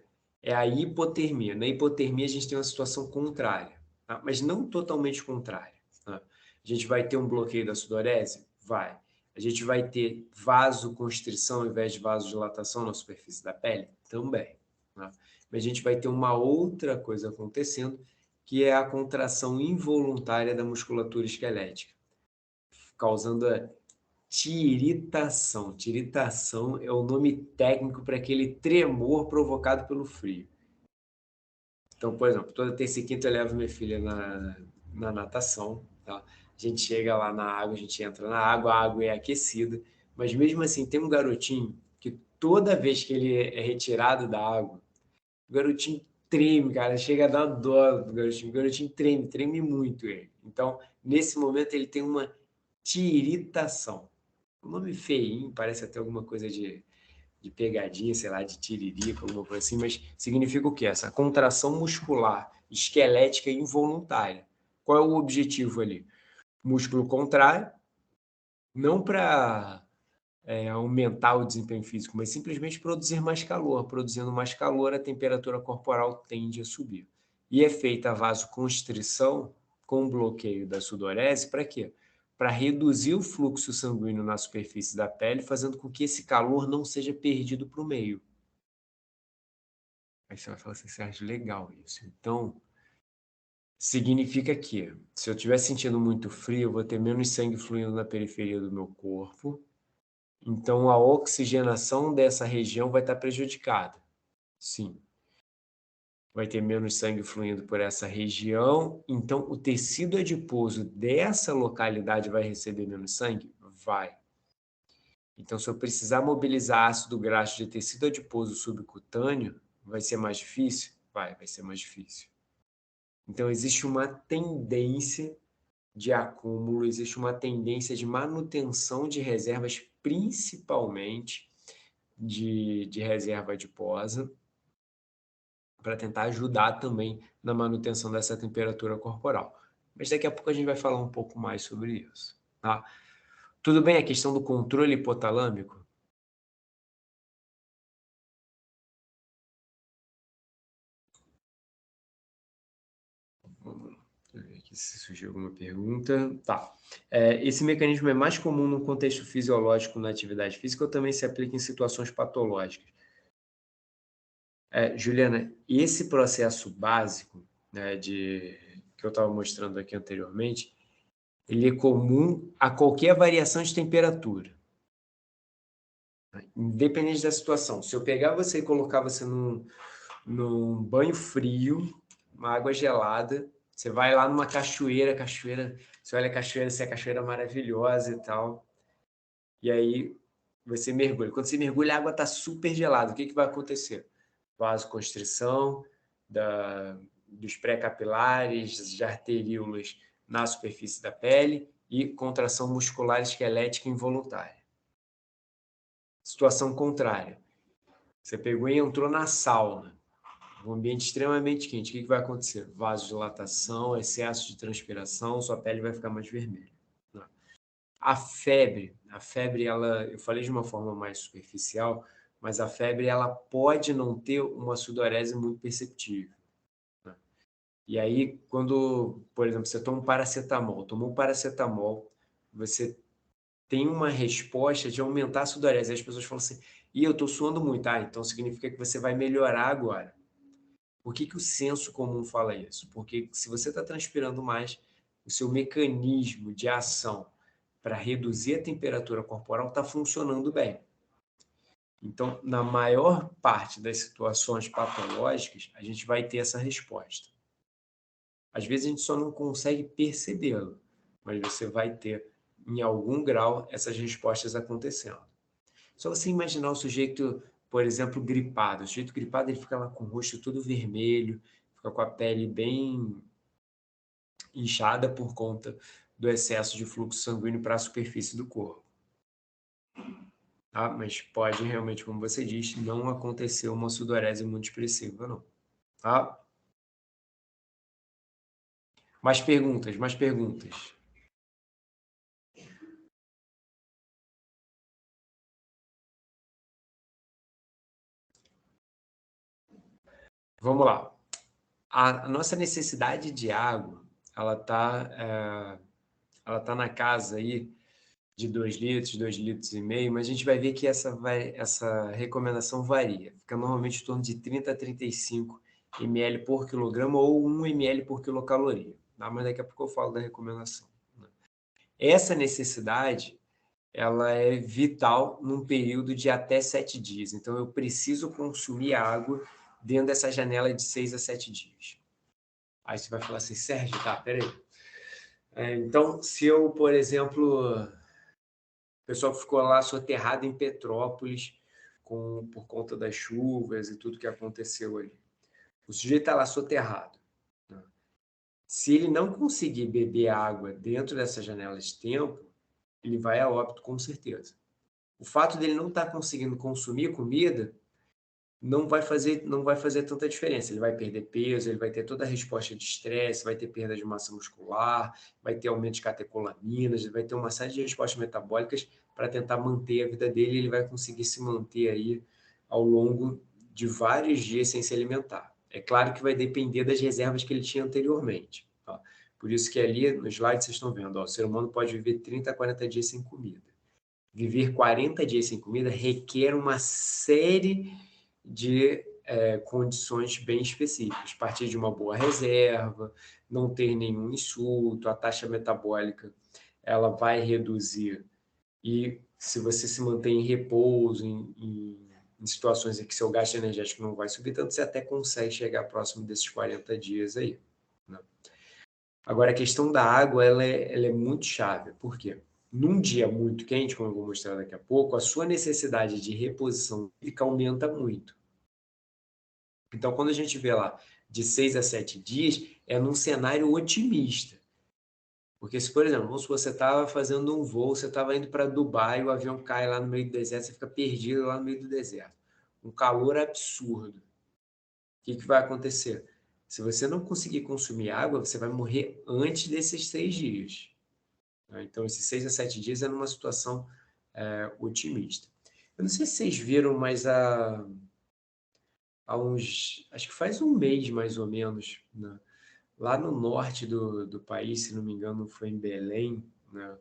é a hipotermia. Na hipotermia, a gente tem uma situação contrária, tá? Mas não totalmente contrária, tá? A gente vai ter um bloqueio da sudorese? Vai. A gente vai ter vasoconstrição ao invés de vasodilatação na superfície da pele? Também, tá? Mas a gente vai ter uma outra coisa acontecendo, que é a contração involuntária da musculatura esquelética, causando a tiritação. Tiritação é o nome técnico para aquele tremor provocado pelo frio. Então, por exemplo, toda terça e quinta eu levo minha filha na natação, tá? A gente chega lá na água, a gente entra na água, a água é aquecida, mas mesmo assim tem um garotinho que toda vez que ele é retirado da água, o garotinho treme, cara, chega a dar dó do garotinho. O garotinho treme muito ele. Então, nesse momento, ele tem uma tiritação. Um nome feinho, parece até alguma coisa de pegadinha, sei lá, de tiririca, alguma coisa assim, mas significa o quê? Essa contração muscular, esquelética involuntária. Qual é o objetivo ali? Músculo contrário, não para aumentar o desempenho físico, mas simplesmente produzir mais calor. Produzindo mais calor, a temperatura corporal tende a subir. E é feita a vasoconstrição com bloqueio da sudorese para quê? Para reduzir o fluxo sanguíneo na superfície da pele, fazendo com que esse calor não seja perdido para o meio. Aí você vai falar assim, Sérgio, legal isso. Então, significa que se eu estiver sentindo muito frio, eu vou ter menos sangue fluindo na periferia do meu corpo. Então, a oxigenação dessa região vai estar prejudicada. Sim. Vai ter menos sangue fluindo por essa região. Então, o tecido adiposo dessa localidade vai receber menos sangue? Vai. Então, se eu precisar mobilizar ácido graxo de tecido adiposo subcutâneo, vai ser mais difícil? Vai ser mais difícil. Então, existe uma tendência de acúmulo, existe uma tendência de manutenção de reservas, principalmente de reserva adiposa, para tentar ajudar também na manutenção dessa temperatura corporal. Mas daqui a pouco a gente vai falar um pouco mais sobre isso, tá? Tudo bem a questão do controle hipotalâmico? Vamos ver aqui se surgiu alguma pergunta. Tá. Esse mecanismo é mais comum no contexto fisiológico na atividade física ou também se aplica em situações patológicas? Juliana, esse processo básico, né, que eu estava mostrando aqui anteriormente, ele é comum a qualquer variação de temperatura, independente da situação. Se eu pegar você e colocar você num banho frio, uma água gelada, você vai lá numa cachoeira, você olha a cachoeira, se é a cachoeira maravilhosa e tal, e aí você mergulha. Quando você mergulha, a água está super gelada. O que que vai acontecer? Vasoconstrição dos pré-capilares, de arteríolas na superfície da pele e contração muscular esquelética involuntária. Situação contrária. Você pegou e entrou na sauna, um ambiente extremamente quente. O que vai acontecer? Vasodilatação, excesso de transpiração, sua pele vai ficar mais vermelha. A febre, ela, eu falei de uma forma mais superficial, mas a febre ela pode não ter uma sudorese muito perceptível, né? E aí, quando, por exemplo, você toma um paracetamol, tomou um paracetamol, você tem uma resposta de aumentar a sudorese. Aí as pessoas falam assim, e eu estou suando muito. Ah, então significa que você vai melhorar agora. Por que que o senso comum fala isso? Porque se você está transpirando mais, o seu mecanismo de ação para reduzir a temperatura corporal está funcionando bem. Então, na maior parte das situações patológicas, a gente vai ter essa resposta. Às vezes a gente só não consegue percebê-lo, mas você vai ter, em algum grau, essas respostas acontecendo. Só você imaginar o sujeito, por exemplo, gripado. O sujeito gripado ele fica lá com o rosto todo vermelho, fica com a pele bem inchada por conta do excesso de fluxo sanguíneo para a superfície do corpo. Tá? Mas pode realmente, como você disse, não acontecer uma sudorese muito expressiva, não. Tá? Mais perguntas, mais perguntas. Vamos lá. A nossa necessidade de água, ela tá na casa aí de 2 litros, 2,5 litros, mas a gente vai ver que essa recomendação varia. Fica normalmente em torno de 30 a 35 ml por quilograma ou 1 ml por quilocaloria. Tá? Mas daqui a pouco eu falo da recomendação, né? Essa necessidade, ela é vital num período de até 7 dias. Então, eu preciso consumir água dentro dessa janela de 6 a 7 dias. Aí você vai falar assim, Sérgio, tá, peraí. Então, se eu, por exemplo, o pessoal ficou lá soterrado em Petrópolis por conta das chuvas e tudo que aconteceu ali. O sujeito está lá soterrado, né? Se ele não conseguir beber água dentro dessa janela de tempo, ele vai a óbito com certeza. O fato dele não estar conseguindo consumir comida não vai fazer tanta diferença. Ele vai perder peso, ele vai ter toda a resposta de estresse, vai ter perda de massa muscular, vai ter aumento de catecolaminas, vai ter uma série de respostas metabólicas para tentar manter a vida dele, e ele vai conseguir se manter aí ao longo de vários dias sem se alimentar. É claro que vai depender das reservas que ele tinha anteriormente, tá? Por isso que ali no slide vocês estão vendo, ó, o ser humano pode viver 30 a 40 dias sem comida. Viver 40 dias sem comida requer uma série de condições bem específicas. Partir de uma boa reserva, não ter nenhum insulto, a taxa metabólica ela vai reduzir. E se você se mantém em repouso, em situações em que seu gasto energético não vai subir tanto, você até consegue chegar próximo desses 40 dias aí, né? Agora, a questão da água ela é muito chave. Por quê? Num dia muito quente, como eu vou mostrar daqui a pouco, a sua necessidade de reposição hídrica aumenta muito. Então, quando a gente vê lá de 6 a 7 dias, é num cenário otimista. Porque se, por exemplo, vamos supor, você estava fazendo um voo, você estava indo para Dubai, o avião cai lá no meio do deserto, você fica perdido lá no meio do deserto. Um calor absurdo. O que vai acontecer? Se você não conseguir consumir água, você vai morrer antes desses 6 dias. Então, esses 6 a 7 dias é numa situação otimista. Eu não sei se vocês viram, mas acho que faz um mês mais ou menos, né? Lá no norte do país, se não me engano, foi em Belém, né?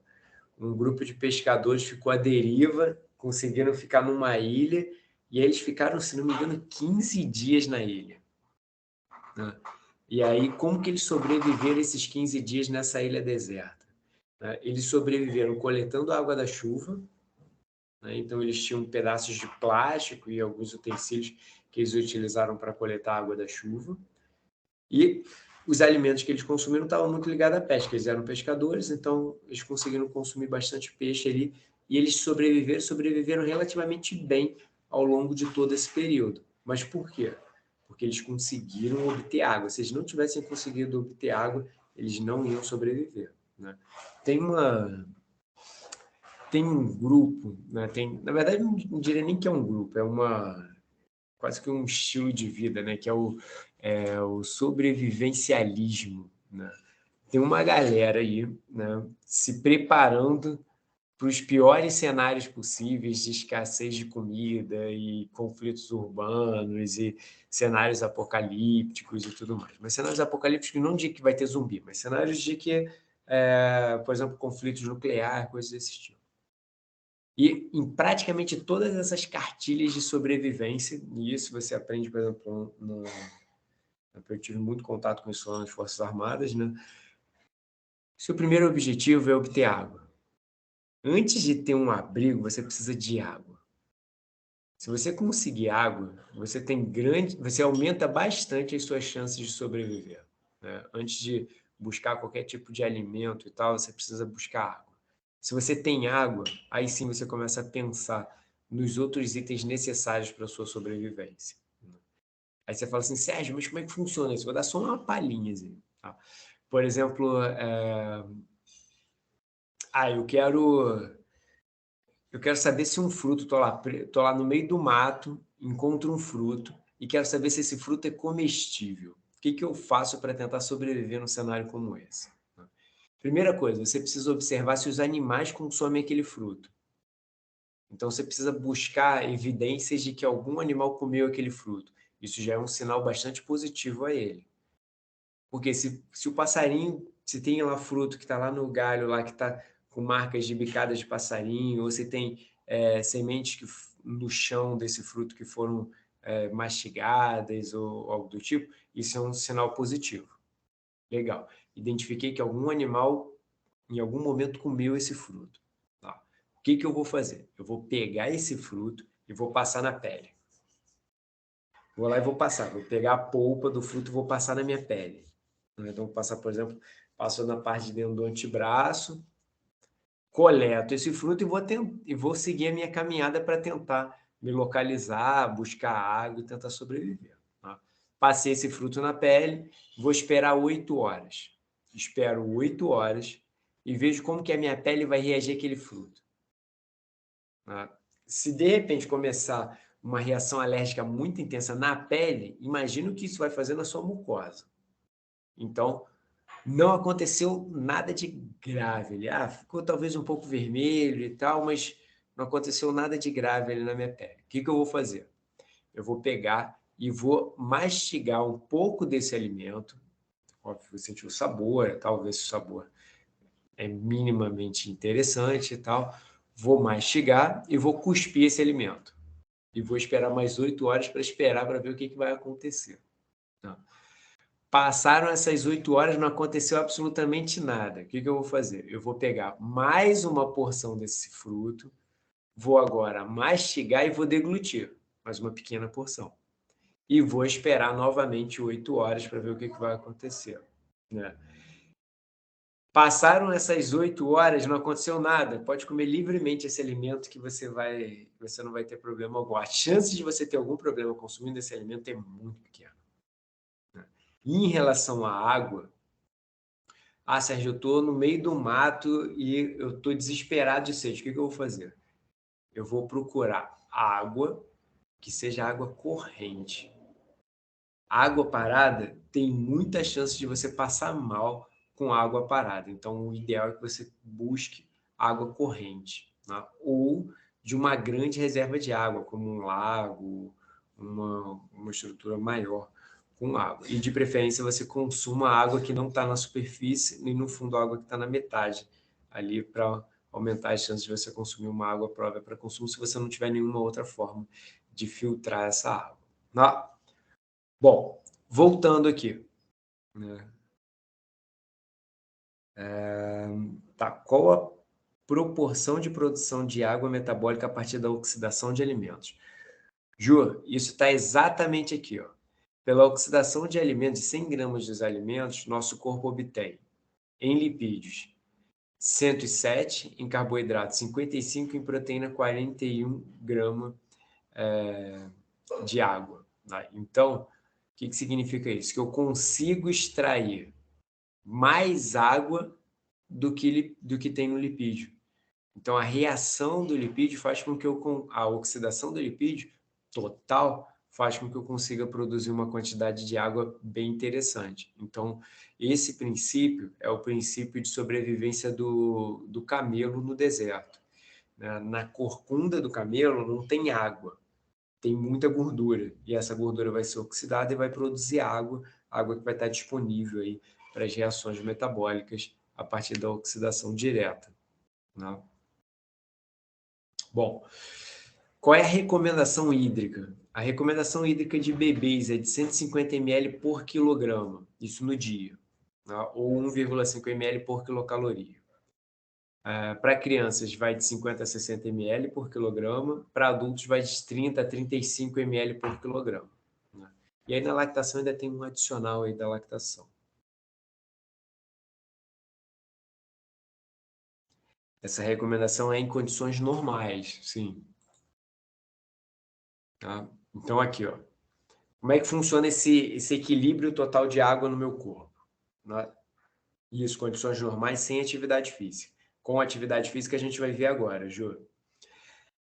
Um grupo de pescadores ficou à deriva, conseguiram ficar numa ilha, e aí eles ficaram, se não me engano, 15 dias na ilha, né? E aí, como que eles sobreviveram esses 15 dias nessa ilha deserta, né? Eles sobreviveram coletando a água da chuva, né? Então, eles tinham pedaços de plástico e alguns utensílios que eles utilizaram para coletar a água da chuva. E os alimentos que eles consumiram estavam muito ligados à pesca. Eles eram pescadores, então eles conseguiram consumir bastante peixe ali. E eles sobreviveram relativamente bem ao longo de todo esse período. Mas por quê? Porque eles conseguiram obter água. Se eles não tivessem conseguido obter água, eles não iam sobreviver, né? Tem um grupo, né? Na verdade, não diria nem que é um grupo, quase que um estilo de vida, né? Que é o sobrevivencialismo, né? Tem uma galera aí, né, se preparando para os piores cenários possíveis de escassez de comida e conflitos urbanos e cenários apocalípticos e tudo mais. Mas cenários apocalípticos não de que vai ter zumbi, mas cenários de que, por exemplo, conflitos nucleares, coisas desse tipo. E em praticamente todas essas cartilhas de sobrevivência, e isso você aprende, por exemplo, eu tive muito contato com isso lá nas Forças Armadas, né? Seu primeiro objetivo é obter água. Antes de ter um abrigo, você precisa de água. Se você conseguir água, você aumenta bastante as suas chances de sobreviver, né? Antes de buscar qualquer tipo de alimento e tal, você precisa buscar água. Se você tem água, aí sim você começa a pensar nos outros itens necessários para a sua sobrevivência. Aí você fala assim, Sérgio, mas como é que funciona isso? Vou dar só uma palhinha, assim, tá? Por exemplo, eu quero saber se um fruto, tô lá no meio do mato, encontro um fruto e quero saber se esse fruto é comestível. O que eu faço para tentar sobreviver num cenário como esse? Primeira coisa, você precisa observar se os animais consomem aquele fruto. Então, você precisa buscar evidências de que algum animal comeu aquele fruto. Isso já é um sinal bastante positivo a ele. Porque se o passarinho, se tem lá fruto que está lá no galho, lá que está com marcas de bicadas de passarinho, ou se tem sementes no chão desse fruto que foram mastigadas ou algo do tipo, isso é um sinal positivo. Legal. Identifiquei que algum animal, em algum momento, comeu esse fruto. Tá. O que eu vou fazer? Eu vou pegar esse fruto e vou passar na pele. Vou lá e vou passar. Vou pegar a polpa do fruto e vou passar na minha pele. Então, vou passar, por exemplo, passo na parte de dentro do antebraço, coleto esse fruto e vou seguir a minha caminhada para tentar me localizar, buscar água e tentar sobreviver. Tá? Passei esse fruto na pele, vou esperar 8 horas. Espero 8 horas e vejo como que a minha pele vai reagir àquele fruto. Tá? Se de repente começar uma reação alérgica muito intensa na pele, imagina o que isso vai fazer na sua mucosa. Então, não aconteceu nada de grave. Ele ficou talvez um pouco vermelho e tal, mas não aconteceu nada de grave ali na minha pele. O que eu vou fazer? Eu vou pegar e vou mastigar um pouco desse alimento. Óbvio, vou sentir o sabor, talvez o sabor é minimamente interessante e tal. Vou mastigar e vou cuspir esse alimento. E vou esperar mais 8 horas para esperar para ver o que vai acontecer. Tá? Passaram essas 8 horas, não aconteceu absolutamente nada. O que eu vou fazer? Eu vou pegar mais uma porção desse fruto, vou agora mastigar e vou deglutir mais uma pequena porção. E vou esperar novamente 8 horas para ver o que vai acontecer. Né? Passaram essas 8 horas, não aconteceu nada. Pode comer livremente esse alimento que você não vai ter problema algum. A chance de você ter algum problema consumindo esse alimento é muito pequena. E em relação à água, Sérgio, eu estou no meio do mato e eu estou desesperado de sede. O que eu vou fazer? Eu vou procurar água que seja água corrente. Água parada tem muita chance de você passar mal com água parada. Então, o ideal é que você busque água corrente, né? Ou de uma grande reserva de água, como um lago, uma estrutura maior com água. E, de preferência, você consuma água que não está na superfície, nem no fundo, a água que está na metade, ali para aumentar as chances de você consumir uma água própria para consumo, se você não tiver nenhuma outra forma de filtrar essa água. Tá? Bom, voltando aqui. Né? Tá, qual a proporção de produção de água metabólica a partir da oxidação de alimentos? Ju, isso está exatamente aqui. Ó. Pela oxidação de alimentos, de 100 gramas dos alimentos, nosso corpo obtém, em lipídios, 107, em carboidratos, 55, em proteína, 41 gramas de água. Tá? Então, o que significa isso? Que eu consigo extrair mais água do que tem no lipídio. Então, a reação do lipídio faz com que a oxidação do lipídio total faz com que eu consiga produzir uma quantidade de água bem interessante. Então, esse princípio é o princípio de sobrevivência do camelo no deserto. né? Na corcunda do camelo não tem água, tem muita gordura, e essa gordura vai ser oxidada e vai produzir água, água que vai estar disponível aí para as reações metabólicas a partir da oxidação direta, né? Bom, qual é a recomendação hídrica? A recomendação hídrica de bebês é de 150 ml por quilograma, isso no dia, né? Ou 1,5 ml por quilocaloria. Para crianças vai de 50 a 60 ml por quilograma, para adultos vai de 30 a 35 ml por quilograma, né? E aí na lactação ainda tem um adicional aí da lactação. Essa recomendação é em condições normais, sim. Tá? Então aqui, ó, como é que funciona esse equilíbrio total de água no meu corpo, né? Isso, condições normais sem atividade física. Com atividade física a gente vai ver agora, Ju.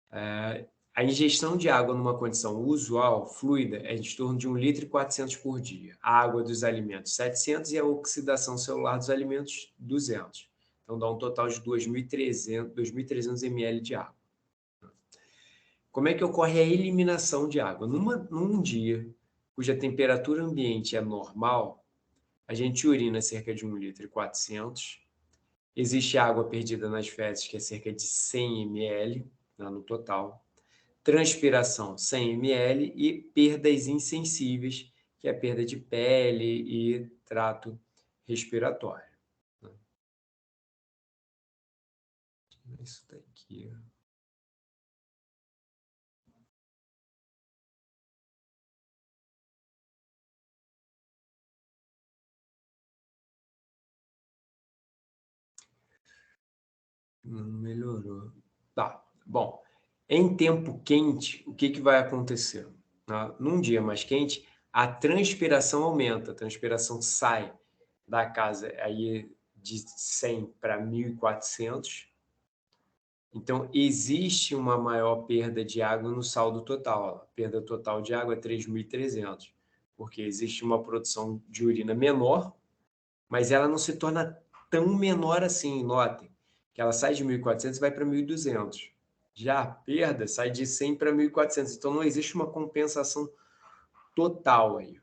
A ingestão de água numa condição usual, fluida, é de torno de 1,4 litro por dia. A água dos alimentos, 700, e a oxidação celular dos alimentos, 200. Então, dá um total de 2.300 ml de água. Como é que ocorre a eliminação de água? Num dia cuja temperatura ambiente é normal, a gente urina cerca de 1,4 litro. Existe água perdida nas fezes, que é cerca de 100 ml, né, no total. Transpiração, 100 ml, e perdas insensíveis, que é a perda de pele e trato respiratório. Isso daqui. Não melhorou. Tá, bom. Em tempo quente, o que vai acontecer? Tá? Num dia mais quente, a transpiração aumenta, a transpiração sai da casa aí de 100 para 1.400. Então, existe uma maior perda de água no saldo total. A perda total de água é 3.300, porque existe uma produção de urina menor, mas ela não se torna tão menor assim. Notem que ela sai de 1.400 e vai para 1.200. Já a perda sai de 100 para 1.400. Então, não existe uma compensação total aí.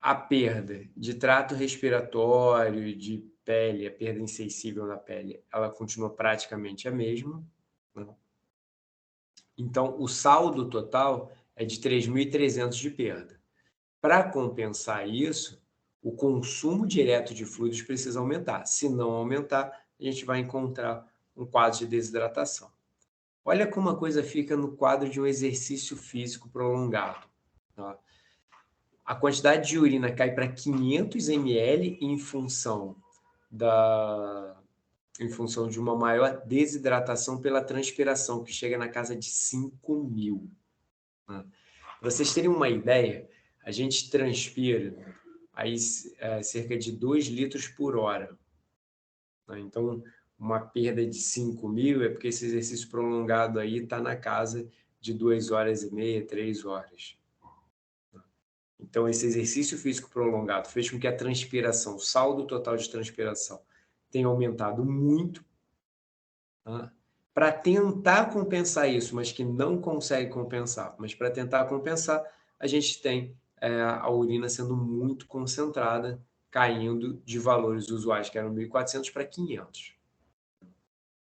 A perda de trato respiratório, de pele, a perda insensível na pele, ela continua praticamente a mesma, né? Então, o saldo total é de 3.300 de perda. Para compensar isso, o consumo direto de fluidos precisa aumentar. Se não aumentar, a gente vai encontrar um quadro de desidratação. Olha como a coisa fica no quadro de um exercício físico prolongado, tá? A quantidade de urina cai para 500 ml em função de uma maior desidratação pela transpiração, que chega na casa de 5.000. Né? Para vocês terem uma ideia, a gente transpira aí, cerca de 2 litros por hora. Né? Então, uma perda de 5.000 é porque esse exercício prolongado aí está na casa de 2 horas e meia, 3 horas. Então, esse exercício físico prolongado fez com que a transpiração, o saldo total de transpiração, tenha aumentado muito, tá? Para tentar compensar isso, mas que não consegue compensar. Mas para tentar compensar, a gente tem a urina sendo muito concentrada, caindo de valores usuais, que eram 1.400 para 500.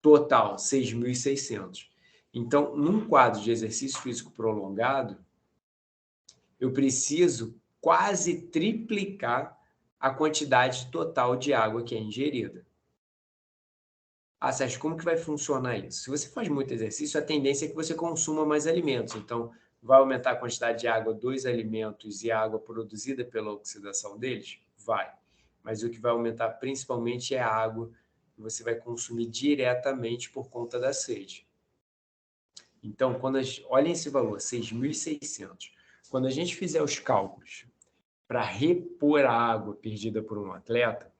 Total, 6.600. Então, num quadro de exercício físico prolongado, eu preciso quase triplicar a quantidade total de água que é ingerida. Ah, Sérgio, como que vai funcionar isso? Se você faz muito exercício, a tendência é que você consuma mais alimentos. Então, vai aumentar a quantidade de água dos alimentos e a água produzida pela oxidação deles? Vai. Mas o que vai aumentar principalmente é a água que você vai consumir diretamente por conta da sede. Então, olhem esse valor, 6.600. Quando a gente fizer os cálculos para repor a água perdida por um atleta,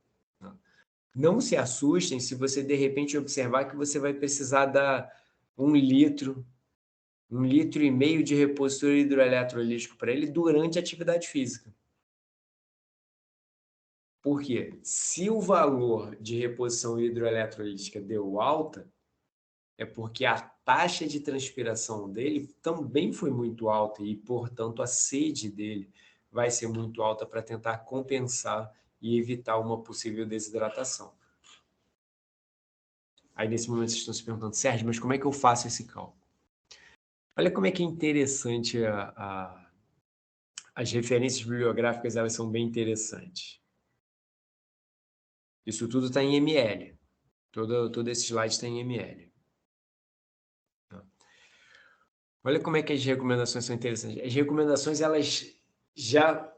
não se assustem se você de repente observar que você vai precisar dar 1,5 litro de repositor hidroeletrolítico para ele durante a atividade física. Por quê? Se o valor de reposição hidroeletrolítica deu alta, é porque a taxa de transpiração dele também foi muito alta e, portanto, a sede dele vai ser muito alta para tentar compensar e evitar uma possível desidratação. Aí, nesse momento, vocês estão se perguntando, Sérgio, mas como é que eu faço esse cálculo? Olha como é que é interessante as referências bibliográficas, elas são bem interessantes. Isso tudo está em ml. Todo esse slide está em ml. Olha como é que as recomendações são interessantes. As recomendações, elas já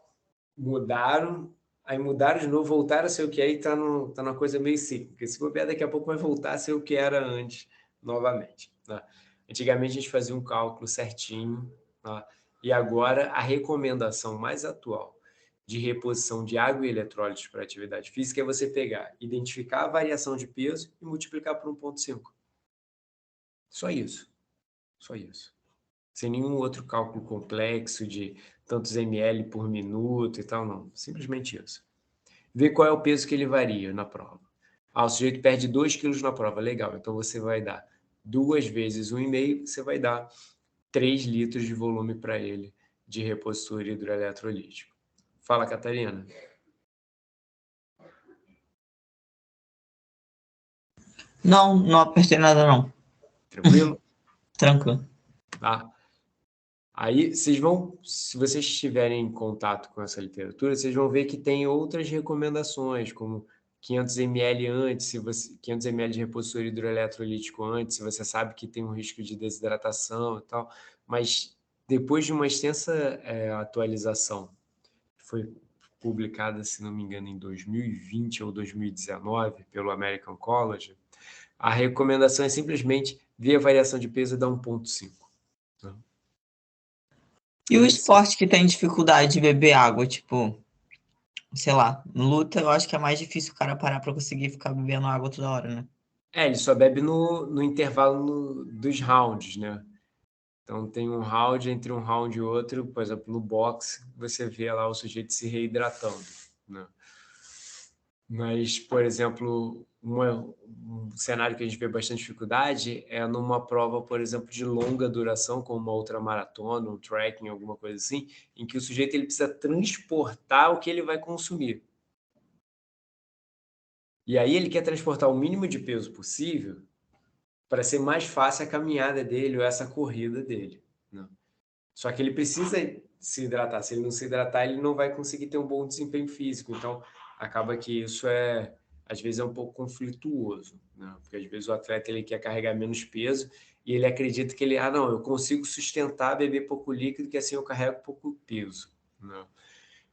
mudaram, aí mudaram de novo, voltaram a ser o que é e está numa coisa meio cíclica. Se bobear, daqui a pouco vai voltar a ser o que era antes, novamente. Tá? Antigamente, a gente fazia um cálculo certinho, tá? E agora a recomendação mais atual de reposição de água e eletrólitos para atividade física é você pegar, identificar a variação de peso e multiplicar por 1,5. Só isso. Só isso. Sem nenhum outro cálculo complexo de tantos ml por minuto e tal, não. Simplesmente isso. Ver qual é o peso que ele varia na prova. Ah, o sujeito perde 2 quilos na prova, legal. Então você vai dar 2 vezes 1,5, você vai dar 3 litros de volume para ele de repositor hidroeletrolítico. Fala, Catarina.
Não, não apertei nada, não.
Tranquilo?
Tranquilo.
Tá. Aí vocês vão, se vocês estiverem em contato com essa literatura, vocês vão ver que tem outras recomendações, como 500 ml antes, 500 ml de repositor hidroeletrolítico antes, se você sabe que tem um risco de desidratação e tal, mas depois de uma extensa atualização, que foi publicada, se não me engano, em 2020 ou 2019 pelo American College, a recomendação é simplesmente ver a variação de peso e dar 1,5. Tá?
E o esporte que tem dificuldade de beber água, tipo, sei lá, luta, eu acho que é mais difícil o cara parar pra conseguir ficar bebendo água toda hora, né?
Ele só bebe no intervalo dos rounds, né? Então tem um round entre um round e outro, por exemplo, no boxe, você vê lá o sujeito se reidratando, né? Mas, por exemplo, um cenário que a gente vê bastante dificuldade é numa prova, por exemplo, de longa duração, como uma ultramaratona, um trekking, alguma coisa assim, em que o sujeito ele precisa transportar o que ele vai consumir. E aí ele quer transportar o mínimo de peso possível para ser mais fácil a caminhada dele ou essa corrida dele, né? Só que ele precisa se hidratar. Se ele não se hidratar, ele não vai conseguir ter um bom desempenho físico. Então, acaba que isso às vezes é um pouco conflituoso, né? Porque às vezes o atleta ele quer carregar menos peso e ele acredita que não, eu consigo sustentar beber pouco líquido, que assim eu carrego pouco peso, né?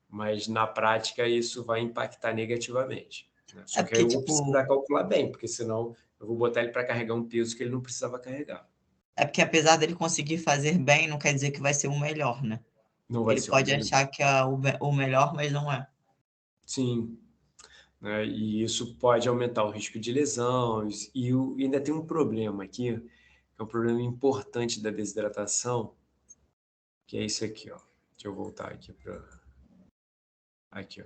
Mas na prática isso vai impactar negativamente, né? Só
É
que aí eu
porque,
vou precisar
tipo,
calcular bem, porque senão eu vou botar ele para carregar um peso que ele não precisava carregar.
é porque apesar dele conseguir fazer bem, não quer dizer que vai ser o melhor, né?
Não vai
Ele
ser o
pode
melhor.
achar que é o melhor, mas não é.
Sim, né? E isso pode aumentar o risco de lesões. E ainda tem um problema aqui, que é um problema importante da desidratação, que é isso aqui, ó. Deixa eu voltar aqui para... Aqui, ó.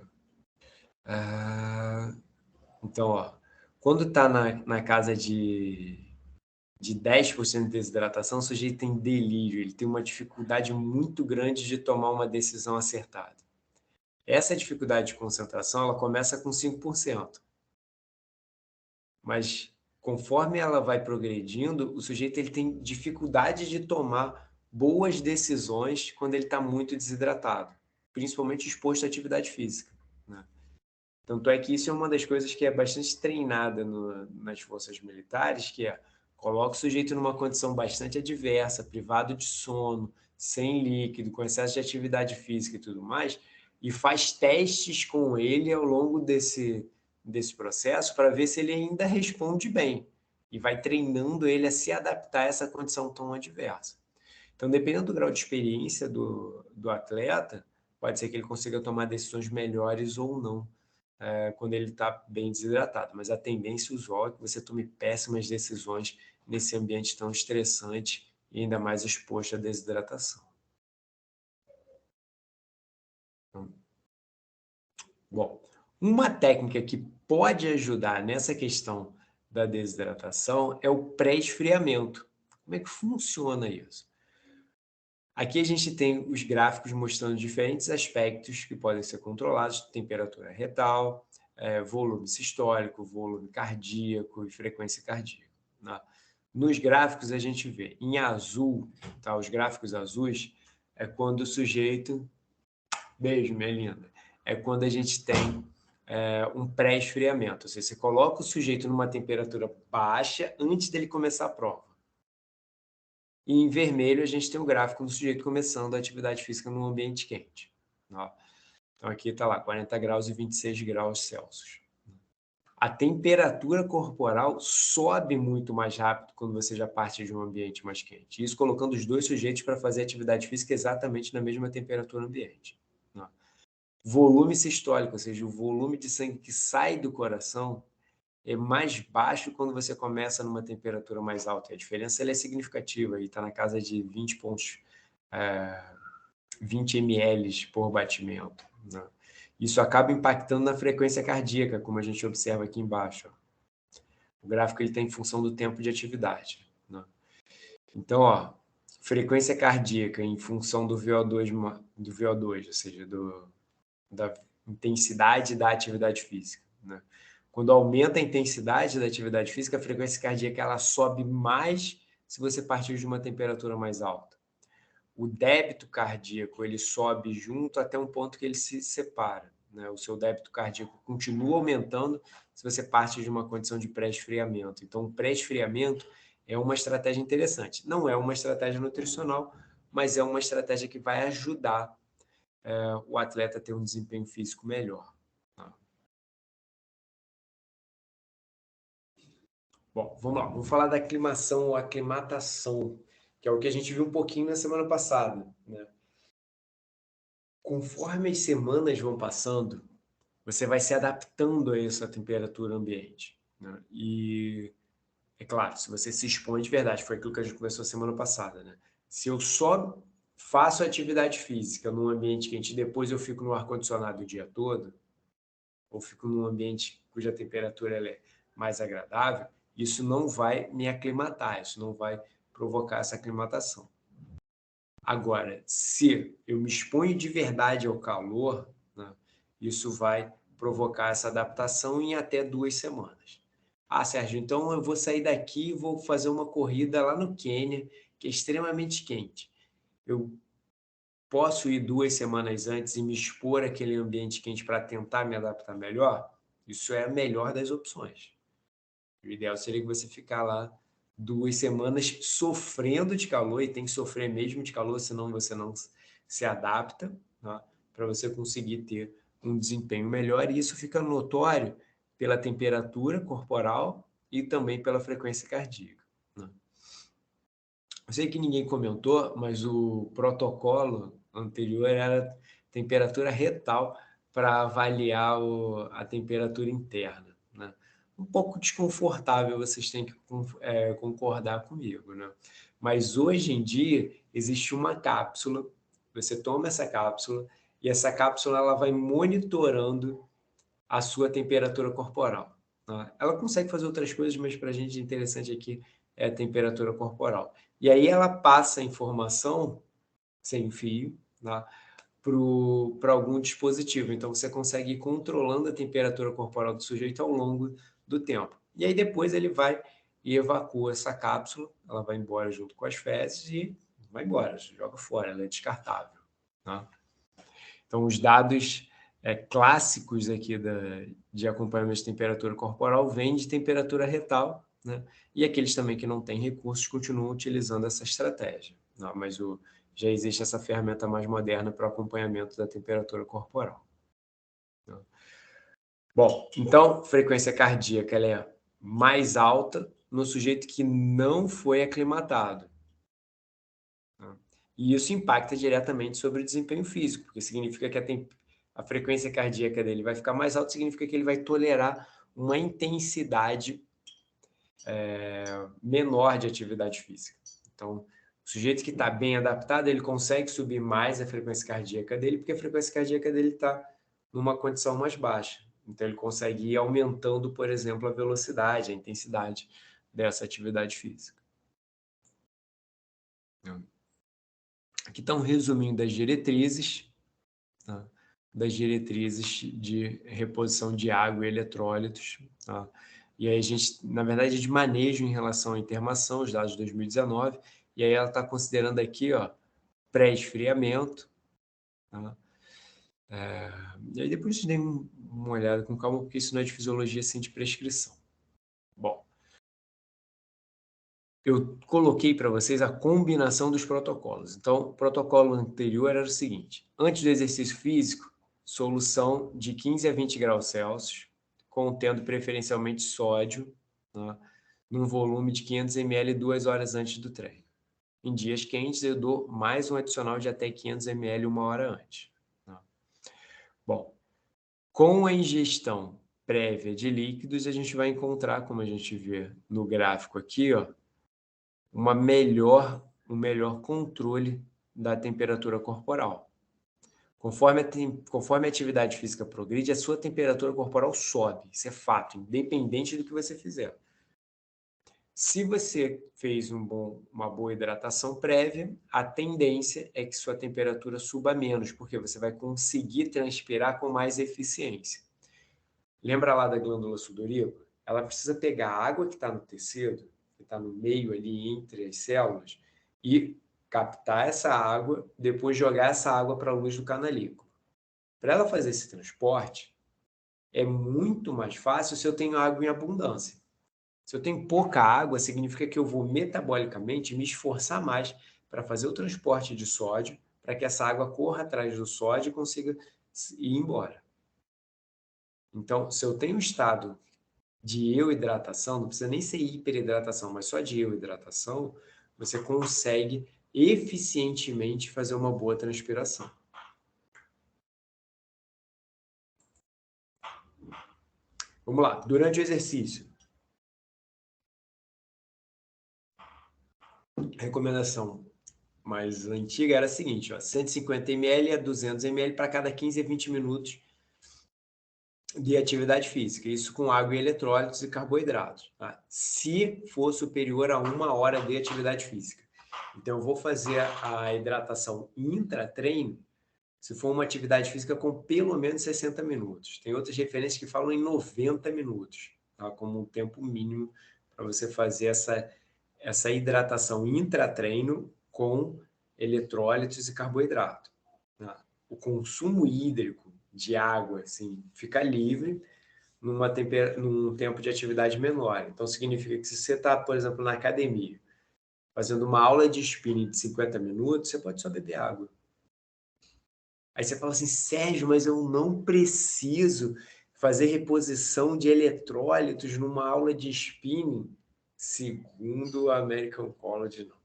Então, ó, quando está na casa de 10% de desidratação, o sujeito tem delírio, ele tem uma dificuldade muito grande de tomar uma decisão acertada. Essa dificuldade de concentração, ela começa com 5%. Mas conforme ela vai progredindo, o sujeito ele tem dificuldade de tomar boas decisões quando ele está muito desidratado, principalmente exposto à atividade física, né? Tanto é que isso é uma das coisas que é bastante treinada nas forças militares, que é coloca o sujeito numa condição bastante adversa, privado de sono, sem líquido, com excesso de atividade física e tudo mais, e faz testes com ele ao longo desse processo para ver se ele ainda responde bem. E vai treinando ele a se adaptar a essa condição tão adversa. Então, dependendo do grau de experiência do atleta, pode ser que ele consiga tomar decisões melhores ou não, quando ele está bem desidratado. Mas a tendência usual é que você tome péssimas decisões nesse ambiente tão estressante e ainda mais exposto à desidratação. Então, bom, Uma técnica que pode ajudar nessa questão da desidratação é o pré-esfriamento. Como é que funciona isso? Aqui a gente tem os gráficos mostrando diferentes aspectos que podem ser controlados: temperatura retal, volume sistólico, volume cardíaco e frequência cardíaca, né? Nos gráficos a gente vê em azul, tá? Os gráficos azuis é quando o sujeito... Beijo, minha linda. É quando a gente tem um pré-esfriamento, ou seja, você coloca o sujeito numa temperatura baixa antes dele começar a prova. E em vermelho a gente tem o gráfico do sujeito começando a atividade física num ambiente quente. Ó. Então aqui está lá, 40 graus e 26 graus Celsius. A temperatura corporal sobe muito mais rápido quando você já parte de um ambiente mais quente. Isso colocando os dois sujeitos para fazer atividade física exatamente na mesma temperatura ambiente. Ó. Volume sistólico, ou seja, o volume de sangue que sai do coração, é mais baixo quando você começa numa temperatura mais alta. A diferença ela é significativa, está na casa de 20 pontos, 20 ml por batimento, né? Isso acaba impactando na frequência cardíaca, como a gente observa aqui embaixo. O gráfico ele tem em função do tempo de atividade, né? Então, ó, frequência cardíaca em função do VO2, ou seja, da intensidade da atividade física, né? Quando aumenta a intensidade da atividade física, a frequência cardíaca ela sobe mais se você partir de uma temperatura mais alta. O débito cardíaco ele sobe junto até um ponto que ele se separa, né? O seu débito cardíaco continua aumentando se você parte de uma condição de pré-esfriamento. Então, o pré-esfriamento é uma estratégia interessante. Não é uma estratégia nutricional, mas é uma estratégia que vai ajudar o atleta a ter um desempenho físico melhor. Bom, vamos lá. Vamos falar da aclimação ou aclimatação, que é o que a gente viu um pouquinho na semana passada, né? Conforme as semanas vão passando, você vai se adaptando a essa temperatura ambiente, né? E, é claro, se você se expõe de verdade, foi aquilo que a gente conversou semana passada, né? Se eu só faço atividade física num ambiente quente e depois eu fico no ar-condicionado o dia todo, ou fico num ambiente cuja temperatura ela é mais agradável, isso não vai me aclimatar, isso não vai provocar essa aclimatação. Agora, se eu me exponho de verdade ao calor, né, isso vai provocar essa adaptação em até 2 semanas. Ah, Sérgio, então eu vou sair daqui e vou fazer uma corrida lá no Quênia, que é extremamente quente. Eu posso ir 2 semanas antes e me expor àquele ambiente quente para tentar me adaptar melhor? Isso é a melhor das opções. O ideal seria que você ficar lá 2 semanas sofrendo de calor, e tem que sofrer mesmo de calor, senão você não se adapta, tá? Para você conseguir ter um desempenho melhor, e isso fica notório pela temperatura corporal e também pela frequência cardíaca, né? Eu sei que ninguém comentou, mas o protocolo anterior era temperatura retal para avaliar a temperatura interna, né? Um pouco desconfortável, vocês têm que concordar comigo, né? Mas hoje em dia existe uma cápsula, você toma essa cápsula e essa cápsula ela vai monitorando a sua temperatura corporal, tá? Ela consegue fazer outras coisas, mas para a gente interessante aqui é a temperatura corporal. E aí ela passa a informação sem fio, tá, para algum dispositivo. Então você consegue ir controlando a temperatura corporal do sujeito ao longo do tempo. E aí depois ele vai e evacua essa cápsula, ela vai embora junto com as fezes e vai embora, joga fora, ela é descartável, tá? Então os dados clássicos aqui de acompanhamento de temperatura corporal vêm de temperatura retal, né? E aqueles também que não têm recursos continuam utilizando essa estratégia, não, mas já existe essa ferramenta mais moderna para o acompanhamento da temperatura corporal, né? Bom, então, frequência cardíaca ela é mais alta no sujeito que não foi aclimatado, né? E isso impacta diretamente sobre o desempenho físico, porque significa que a frequência cardíaca dele vai ficar mais alta, significa que ele vai tolerar uma intensidade menor de atividade física. Então, o sujeito que está bem adaptado, ele consegue subir mais a frequência cardíaca dele, porque a frequência cardíaca dele está numa condição mais baixa. Então, ele consegue ir aumentando, por exemplo, a velocidade, a intensidade dessa atividade física. Aqui está um resuminho das diretrizes, tá? Das diretrizes de reposição de água e eletrólitos. Tá? E aí a gente, na verdade, é de manejo em relação à intermação, os dados de 2019, e aí ela está considerando aqui, ó, pré-esfriamento. Tá? E aí depois dê uma olhada com calma, porque isso não é de fisiologia, sim de prescrição. Bom, eu coloquei para vocês a combinação dos protocolos. Então, o protocolo anterior era o seguinte: antes do exercício físico, solução de 15 a 20 graus Celsius, contendo preferencialmente sódio, tá? Num volume de 500 ml 2 horas antes do treino. Em dias quentes, eu dou mais um adicional de até 500 ml 1 hora antes. Tá? Bom, com a ingestão prévia de líquidos, a gente vai encontrar, como a gente vê no gráfico aqui, ó, um melhor controle da temperatura corporal. Conforme a atividade física progride, a sua temperatura corporal sobe. Isso é fato, independente do que você fizer. Se você fez uma boa hidratação prévia, a tendência é que sua temperatura suba menos, porque você vai conseguir transpirar com mais eficiência. Lembra lá da glândula sudorípara? Ela precisa pegar a água que está no tecido, que está no meio ali entre as células, e captar essa água, depois jogar essa água para a luz do canalículo. Para ela fazer esse transporte, é muito mais fácil se eu tenho água em abundância. Se eu tenho pouca água, significa que eu vou metabolicamente me esforçar mais para fazer o transporte de sódio, para que essa água corra atrás do sódio e consiga ir embora. Então, se eu tenho um estado de euidratação, não precisa nem ser hiperidratação, mas só de euidratação, você consegue eficientemente fazer uma boa transpiração. Vamos lá, durante o exercício. A recomendação mais antiga era a seguinte, ó, 150 ml a 200 ml para cada 15 a 20 minutos de atividade física, isso com água e eletrólitos e carboidratos, tá? Se for superior a 1 hora de atividade física. Então, eu vou fazer a hidratação intra-treino se for uma atividade física com pelo menos 60 minutos. Tem outras referências que falam em 90 minutos, tá? Como um tempo mínimo para você fazer essa hidratação intra-treino com eletrólitos e carboidrato. Tá? O consumo hídrico de água assim, fica livre num tempo de atividade menor. Então, significa que se você está, por exemplo, na academia, fazendo uma aula de spinning de 50 minutos, você pode só beber água. Aí você fala assim, Sérgio, mas eu não preciso fazer reposição de eletrólitos numa aula de spinning. Segundo a American College, não.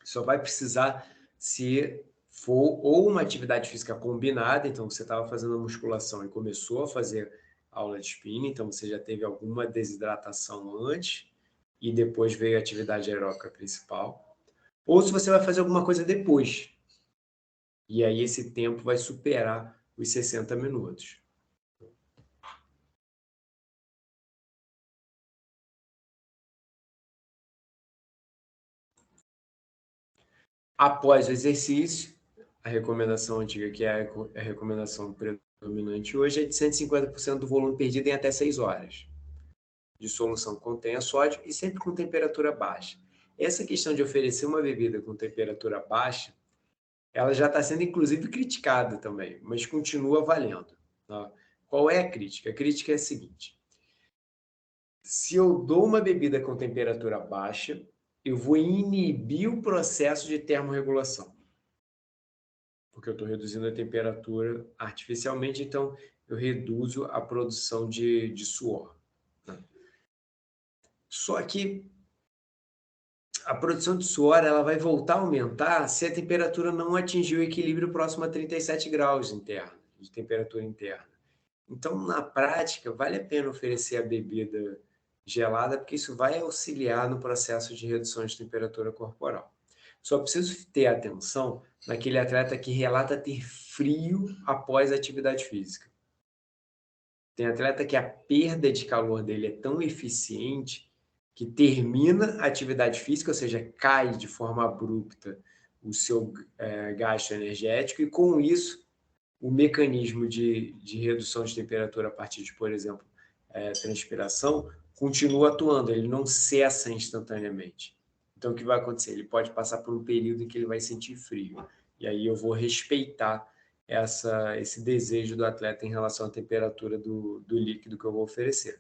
Só vai precisar se for ou uma atividade física combinada, então você estava fazendo a musculação e começou a fazer aula de spinning, então você já teve alguma desidratação antes e depois veio a atividade aeróbica principal, ou se você vai fazer alguma coisa depois. E aí esse tempo vai superar os 60 minutos. Após o exercício, a recomendação antiga, que é a recomendação predominante hoje, é de 150% do volume perdido em até 6 horas. De solução que contenha sódio e sempre com temperatura baixa. Essa questão de oferecer uma bebida com temperatura baixa, ela já está sendo inclusive criticada também, mas continua valendo. Tá? Qual é a crítica? A crítica é a seguinte: se eu dou uma bebida com temperatura baixa, eu vou inibir o processo de termorregulação, porque eu estou reduzindo a temperatura artificialmente, então eu reduzo a produção de suor. Né? Só que a produção de suor ela vai voltar a aumentar se a temperatura não atingir o equilíbrio próximo a 37 graus interno, de temperatura interna. Então, na prática, vale a pena oferecer a bebida gelada, porque isso vai auxiliar no processo de redução de temperatura corporal. Só preciso ter atenção naquele atleta que relata ter frio após a atividade física. Tem atleta que a perda de calor dele é tão eficiente que termina a atividade física, ou seja, cai de forma abrupta o seu gasto energético, e com isso, o mecanismo de redução de temperatura a partir de, por exemplo, transpiração, continua atuando, ele não cessa instantaneamente. Então, o que vai acontecer? Ele pode passar por um período em que ele vai sentir frio. E aí eu vou respeitar esse desejo do atleta em relação à temperatura do líquido que eu vou oferecer.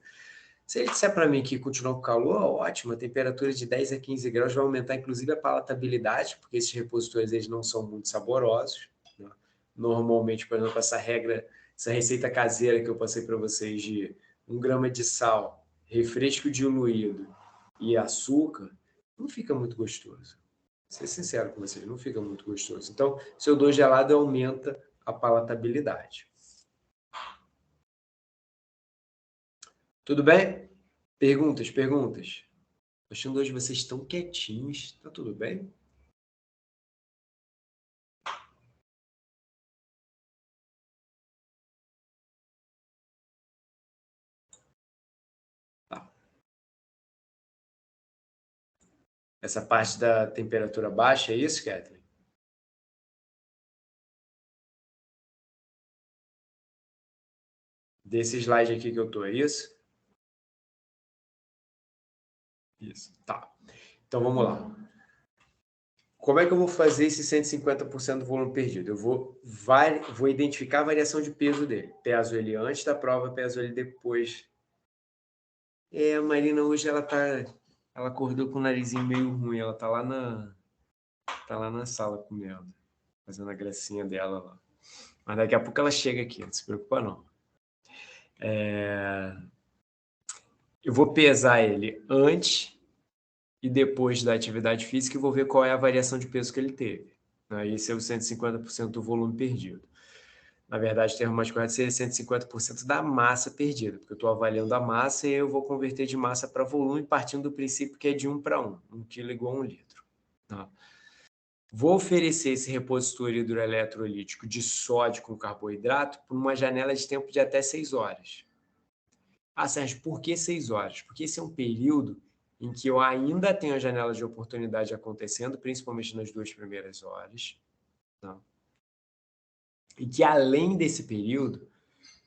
Se ele disser para mim que continua com calor, ótimo, a temperatura de 10 a 15 graus vai aumentar inclusive a palatabilidade, porque esses repositórios eles não são muito saborosos. Né? Normalmente, por exemplo, essa receita caseira que eu passei para vocês de 1 grama de sal, refresco diluído e açúcar, não fica muito gostoso. Vou ser sincero com vocês, não fica muito gostoso. Então, se eu dou gelado, aumenta a palatabilidade. Tudo bem? Perguntas, perguntas? Achando hoje vocês estão quietinhos. Tá tudo bem? Tá. Essa parte da temperatura baixa, é isso, Catherine? Desse slide aqui que eu tô, é isso? Isso, tá. Então vamos lá. Como é que eu vou fazer esse 150% do volume perdido? Eu vou identificar a variação de peso dele. Peso ele antes da prova, peso ele depois. A Marina hoje ela acordou com o narizinho meio ruim, ela tá lá na sala comendo, fazendo a gracinha dela lá. Mas daqui a pouco ela chega aqui, não se preocupa não. Eu vou pesar ele antes e depois da atividade física e vou ver qual é a variação de peso que ele teve. Esse é o 150% do volume perdido. Na verdade, o termo mais correto seria 150% da massa perdida, porque eu estou avaliando a massa e eu vou converter de massa para volume partindo do princípio que é de 1 para 1, 1 quilo igual a 1 litro. Tá? Vou oferecer esse repositor hidroeletrolítico de sódio com carboidrato por uma janela de tempo de até 6 horas. Ah, Sérgio, por que 6 horas? Porque esse é um período em que eu ainda tenho a janela de oportunidade acontecendo, principalmente nas 2 primeiras horas. Tá? E que além desse período,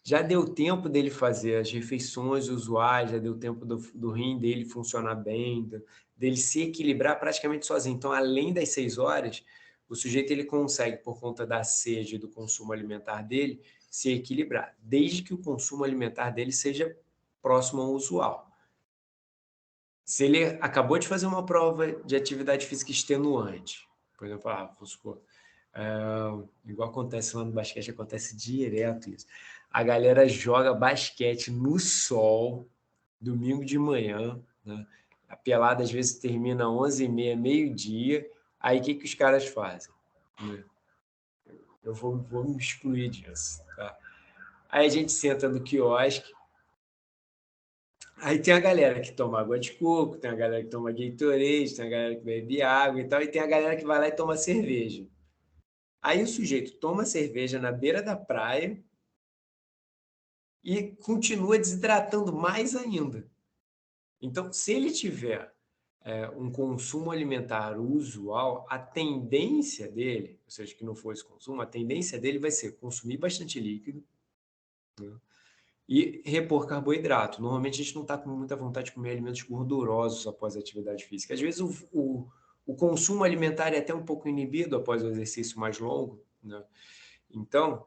já deu tempo dele fazer as refeições usuais, já deu tempo do rim dele funcionar bem, dele se equilibrar praticamente sozinho. Então, além das 6 horas, o sujeito ele consegue, por conta da sede e do consumo alimentar dele, se equilibrar, desde que o consumo alimentar dele seja próximo ao usual. Se ele acabou de fazer uma prova de atividade física extenuante, por exemplo, vamos supor, igual acontece lá no basquete, acontece direto isso. A galera joga basquete no sol, domingo de manhã, né? A pelada às vezes termina 11h30, meio-dia. Aí o que os caras fazem? Eu vou me excluir disso. Tá? Aí a gente senta no quiosque. Aí tem a galera que toma água de coco, tem a galera que toma Gatorade, tem a galera que bebe água e tal, e tem a galera que vai lá e toma cerveja. Aí o sujeito toma cerveja na beira da praia e continua desidratando mais ainda. Então, se ele tiver um consumo alimentar usual, a tendência dele, ou seja, que não for esse consumo, a tendência dele vai ser consumir bastante líquido, né? E repor carboidrato. Normalmente a gente não está com muita vontade de comer alimentos gordurosos após a atividade física. Às vezes o consumo alimentar é até um pouco inibido após o exercício mais longo, né? Então,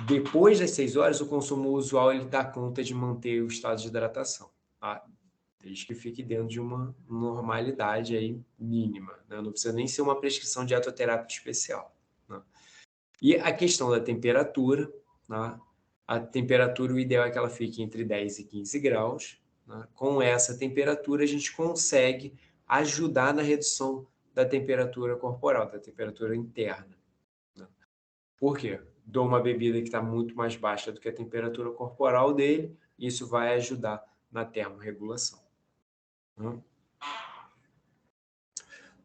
depois das 6 horas, o consumo usual ele dá conta de manter o estado de hidratação, tá? Desde que fique dentro de uma normalidade aí mínima, né? Não precisa nem ser uma prescrição dietoterápica especial, né? E a questão da temperatura, né? A temperatura, o ideal é que ela fique entre 10 e 15 graus, né? Com essa temperatura, a gente consegue ajudar na redução da temperatura corporal, da temperatura interna, né? Por quê? Dou uma bebida que está muito mais baixa do que a temperatura corporal dele, e isso vai ajudar na termorregulação.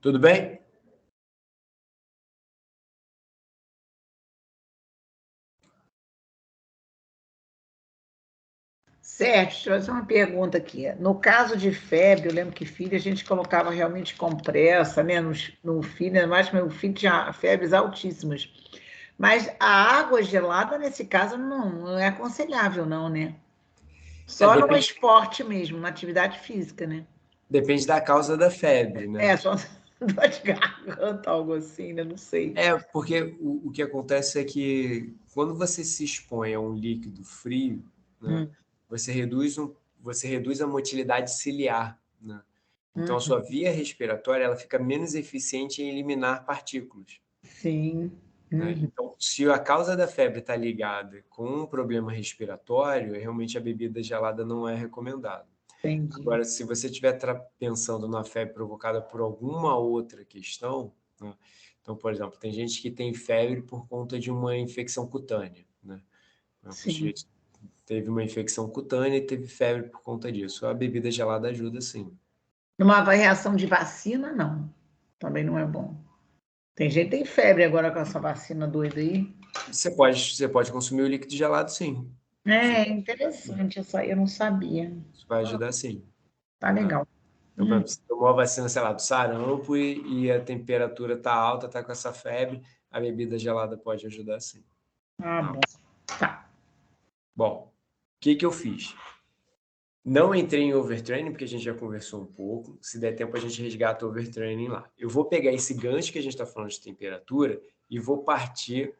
Tudo bem?
Sérgio, deixa eu fazer uma pergunta aqui. No caso de febre, eu lembro que filho a gente colocava realmente compressa, né? No filho, ainda mais que meu filho tinha febres altíssimas. Mas a água gelada, nesse caso, não é aconselhável, não, né? Só no
Depende,
esporte mesmo, na atividade física, né?
depende da causa da febre, né?
É, só dor de garganta, algo assim, né? Não sei.
Porque o que acontece é que quando você se expõe a um líquido frio, né, você reduz a motilidade ciliar, né? Então, a sua via respiratória ela fica menos eficiente em eliminar partículas,
Sim.
né? Então, se a causa da febre está ligada com um problema respiratório, realmente a bebida gelada não é recomendada.
Entendi.
Agora, se você estiver pensando na febre provocada por alguma outra questão, né? Então, por exemplo, tem gente que tem febre por conta de uma infecção cutânea, né? O
Sim.
sujeito teve uma infecção cutânea e teve febre por conta disso. A bebida gelada ajuda, sim.
Numa reação de vacina, não. Também não é bom. Tem gente que tem febre agora com essa vacina doida aí.
Você pode consumir o líquido gelado, sim.
É interessante, essa aí eu não sabia.
Isso vai ajudar, sim.
Tá legal.
Então, por exemplo, você tomou a vacina, sei lá, do sarampo e a temperatura está alta, está com essa febre, a bebida gelada pode ajudar, sim.
Ah, bom. Tá.
Bom, o que eu fiz? Não entrei em overtraining, porque a gente já conversou um pouco. Se der tempo, a gente resgata o overtraining lá. Eu vou pegar esse gancho que a gente está falando de temperatura e vou partir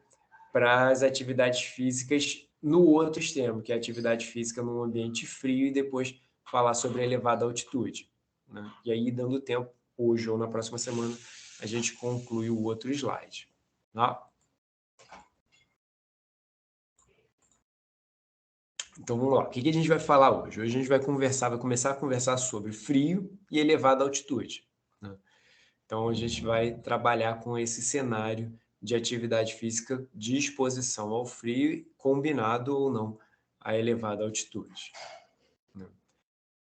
para as atividades físicas no outro extremo, que é a atividade física num ambiente frio e depois falar sobre a elevada altitude, né? E aí, dando tempo, hoje ou na próxima semana, a gente conclui o outro slide. Tá? Então vamos lá. O que a gente vai falar hoje? Hoje a gente vai começar a conversar sobre frio e elevada altitude, né? Então a gente vai trabalhar com esse cenário de atividade física de exposição ao frio, combinado ou não a elevada altitude, né?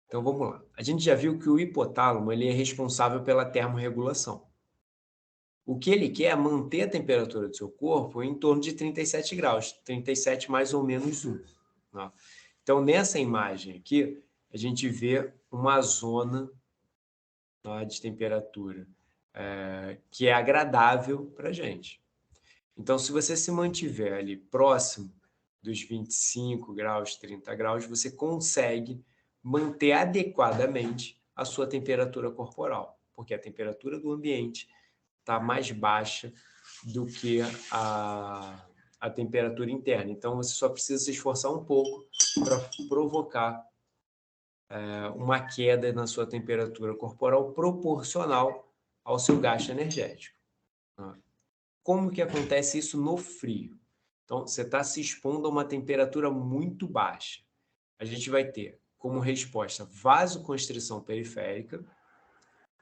Então vamos lá. A gente já viu que o hipotálamo ele é responsável pela termorregulação. O que ele quer é manter a temperatura do seu corpo em torno de 37 graus, 37 mais ou menos 1, né? Então, nessa imagem aqui, a gente vê uma zona, tá, de temperatura que é agradável para a gente. Então, se você se mantiver ali próximo dos 25 graus, 30 graus, você consegue manter adequadamente a sua temperatura corporal, porque a temperatura do ambiente está mais baixa do que a temperatura interna. Então, você só precisa se esforçar um pouco para provocar uma queda na sua temperatura corporal proporcional ao seu gasto energético. Como que acontece isso no frio? Então, você está se expondo a uma temperatura muito baixa. A gente vai ter como resposta vasoconstrição periférica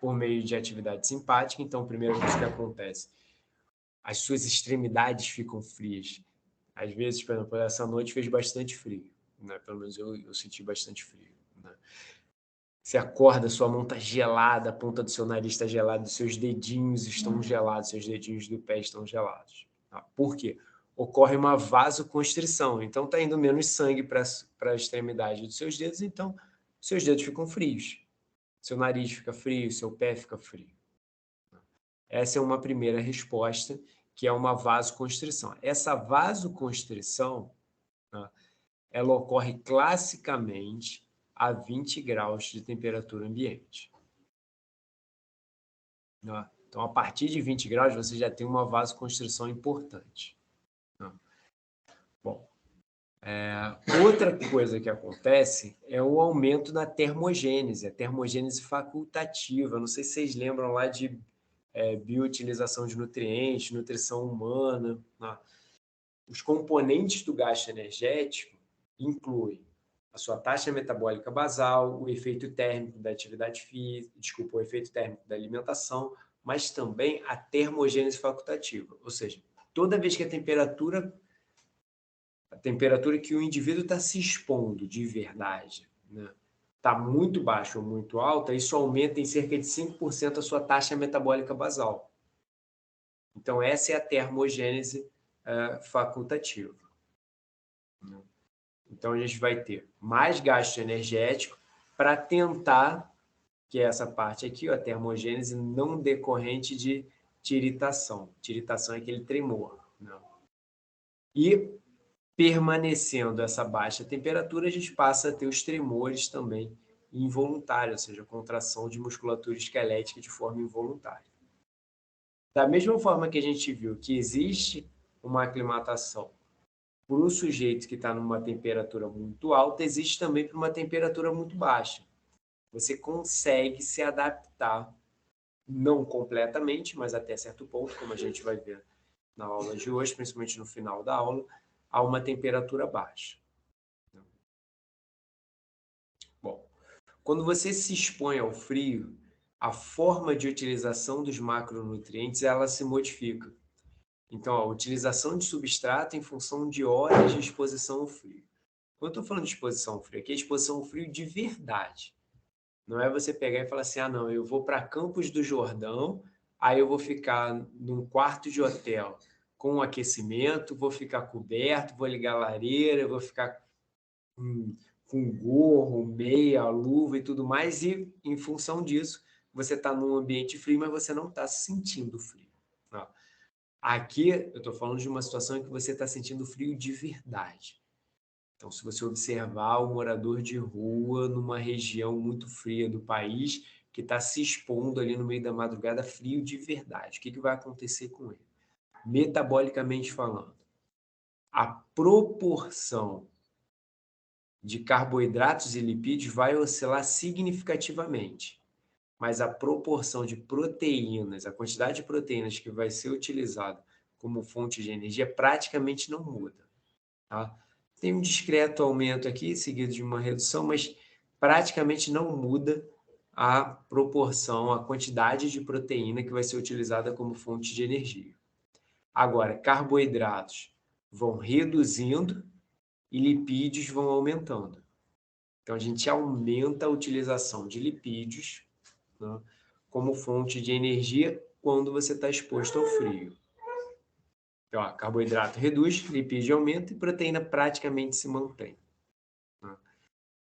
por meio de atividade simpática. Então, a primeira coisa que acontece, as suas extremidades ficam frias. Às vezes, por exemplo, essa noite fez bastante frio, né? Pelo menos eu senti bastante frio, né? Você acorda, sua mão está gelada, a ponta do seu nariz está gelada, seus dedinhos estão gelados, seus dedinhos do pé estão gelados. Tá? Por quê? Ocorre uma vasoconstrição, então está indo menos sangue para a extremidade dos seus dedos, então seus dedos ficam frios, seu nariz fica frio, seu pé fica frio. Essa é uma primeira resposta, que é uma vasoconstrição. Essa vasoconstrição, tá, ela ocorre classicamente a 20 graus de temperatura ambiente. Então, a partir de 20 graus, você já tem uma vasoconstrição importante. Bom, outra coisa que acontece é o aumento da termogênese, a termogênese facultativa. Não sei se vocês lembram lá de bioutilização de nutrientes, nutrição humana, né? Os componentes do gasto energético incluem a sua taxa metabólica basal, o efeito térmico da atividade física, o efeito térmico da alimentação, mas também a termogênese facultativa, ou seja, toda vez que a temperatura que o indivíduo está se expondo de verdade, né, está muito baixa ou muito alta, isso aumenta em cerca de 5% a sua taxa metabólica basal. Então, essa é a termogênese facultativa. Então, a gente vai ter mais gasto energético para tentar, que é essa parte aqui, ó, a termogênese não decorrente de tiritação. Tiritação é aquele tremor. Não. E, permanecendo essa baixa temperatura, a gente passa a ter os tremores também involuntários, ou seja, contração de musculatura esquelética de forma involuntária. Da mesma forma que a gente viu que existe uma aclimatação para o sujeito que está numa temperatura muito alta, existe também para uma temperatura muito baixa. Você consegue se adaptar, não completamente, mas até certo ponto, como a gente vai ver na aula de hoje, principalmente no final da aula, a uma temperatura baixa. Bom, quando você se expõe ao frio, a forma de utilização dos macronutrientes ela se modifica. Então, a utilização de substrato em função de horas de exposição ao frio. Quando eu estou falando de exposição ao frio, aqui é exposição ao frio de verdade. Não é você pegar e falar assim, ah, não, eu vou para Campos do Jordão, aí eu vou ficar num quarto de hotel com aquecimento, vou ficar coberto, vou ligar a lareira, vou ficar com gorro, meia, luva e tudo mais, e em função disso, você está num ambiente frio, mas você não está sentindo frio. Não. Aqui, eu estou falando de uma situação em que você está sentindo frio de verdade. Então, se você observar o morador de rua numa região muito fria do país, que está se expondo ali no meio da madrugada, frio de verdade, o que vai acontecer com ele? Metabolicamente falando, a proporção de carboidratos e lipídios vai oscilar significativamente, mas a proporção de proteínas, a quantidade de proteínas que vai ser utilizada como fonte de energia praticamente não muda. Tá? Tem um discreto aumento aqui, seguido de uma redução, mas praticamente não muda a proporção, a quantidade de proteína que vai ser utilizada como fonte de energia. Agora, carboidratos vão reduzindo e lipídios vão aumentando. Então, a gente aumenta a utilização de lipídios, né, como fonte de energia quando você está exposto ao frio. Então, ó, carboidrato reduz, lipídio aumenta e proteína praticamente se mantém. Né?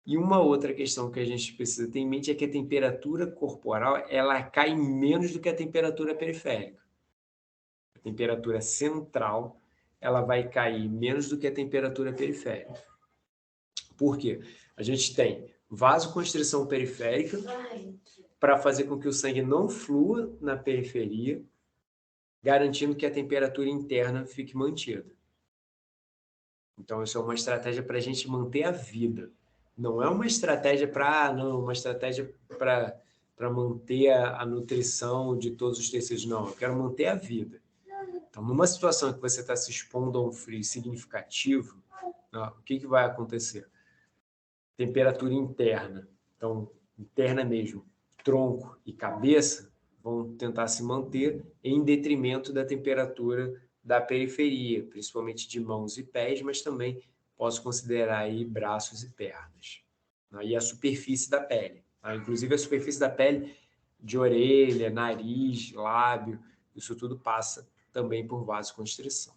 E uma outra questão que a gente precisa ter em mente é que a temperatura corporal ela cai menos do que a temperatura periférica. A temperatura central ela vai cair menos do que a temperatura periférica. Por quê? A gente tem vasoconstrição periférica para fazer com que o sangue não flua na periferia, garantindo que a temperatura interna fique mantida. Então, isso é uma estratégia para a gente manter a vida. Não é uma estratégia uma estratégia para manter a nutrição de todos os tecidos. Não, eu quero manter a vida. Então, numa situação em que você está se expondo a um frio significativo, o que vai acontecer? Temperatura interna. Então, interna mesmo, tronco e cabeça vão tentar se manter em detrimento da temperatura da periferia, principalmente de mãos e pés, mas também posso considerar aí braços e pernas. E a superfície da pele. Inclusive a superfície da pele de orelha, nariz, lábio, isso tudo passa também por vasoconstrição.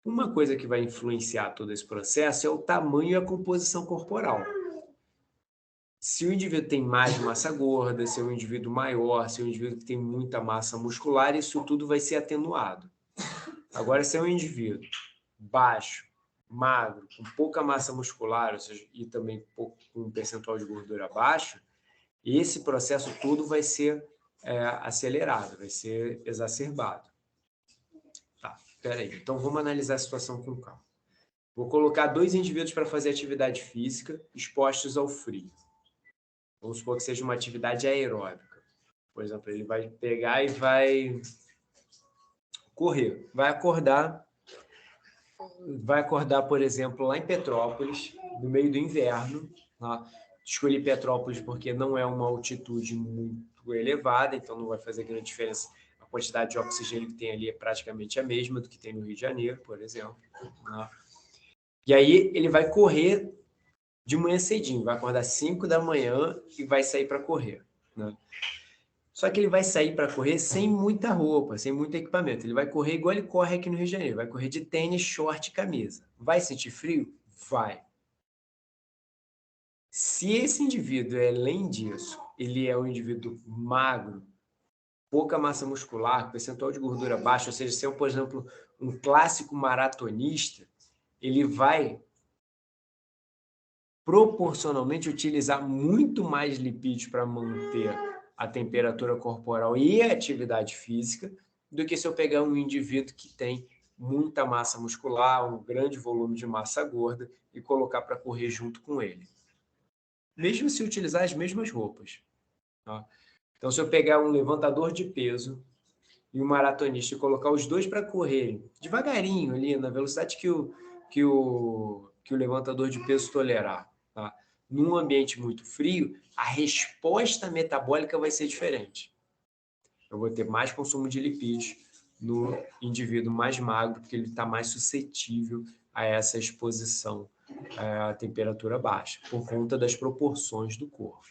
Uma coisa que vai influenciar todo esse processo é o tamanho e a composição corporal. Se o indivíduo tem mais massa gorda, se é um indivíduo maior, se é um indivíduo que tem muita massa muscular, isso tudo vai ser atenuado. Agora, se é um indivíduo baixo, magro, com pouca massa muscular, ou seja, e também com um percentual de gordura baixo, esse processo todo vai ser acelerado, vai ser exacerbado. Tá, peraí. Então, vamos analisar a situação com calma. Vou colocar 2 indivíduos para fazer atividade física expostos ao frio. Vamos supor que seja uma atividade aeróbica. Por exemplo, ele vai pegar e vai correr. Vai acordar, por exemplo, lá em Petrópolis, no meio do inverno. Tá? Escolhi Petrópolis porque não é uma altitude muito elevada, então não vai fazer grande diferença. A quantidade de oxigênio que tem ali é praticamente a mesma do que tem no Rio de Janeiro, por exemplo. Tá? E aí ele vai correr de manhã cedinho, vai acordar 5 da manhã e vai sair para correr. Né? Só que ele vai sair para correr sem muita roupa, sem muito equipamento. Ele vai correr igual ele corre aqui no Rio de Janeiro. Vai correr de tênis, short e camisa. Vai sentir frio? Vai. Se esse indivíduo, além disso, ele é um indivíduo magro, pouca massa muscular, percentual de gordura baixo, ou seja, se é, por exemplo, um clássico maratonista, ele vai proporcionalmente utilizar muito mais lipídios para manter a temperatura corporal e a atividade física do que se eu pegar um indivíduo que tem muita massa muscular, um grande volume de massa gorda e colocar para correr junto com ele. Mesmo se utilizar as mesmas roupas. Tá? Então, se eu pegar um levantador de peso e um maratonista e colocar os dois para correrem devagarinho ali, na velocidade que o levantador de peso tolerar, tá? Num ambiente muito frio, a resposta metabólica vai ser diferente. Eu vou ter mais consumo de lipídios no indivíduo mais magro, porque ele está mais suscetível a essa exposição à temperatura baixa, por conta das proporções do corpo.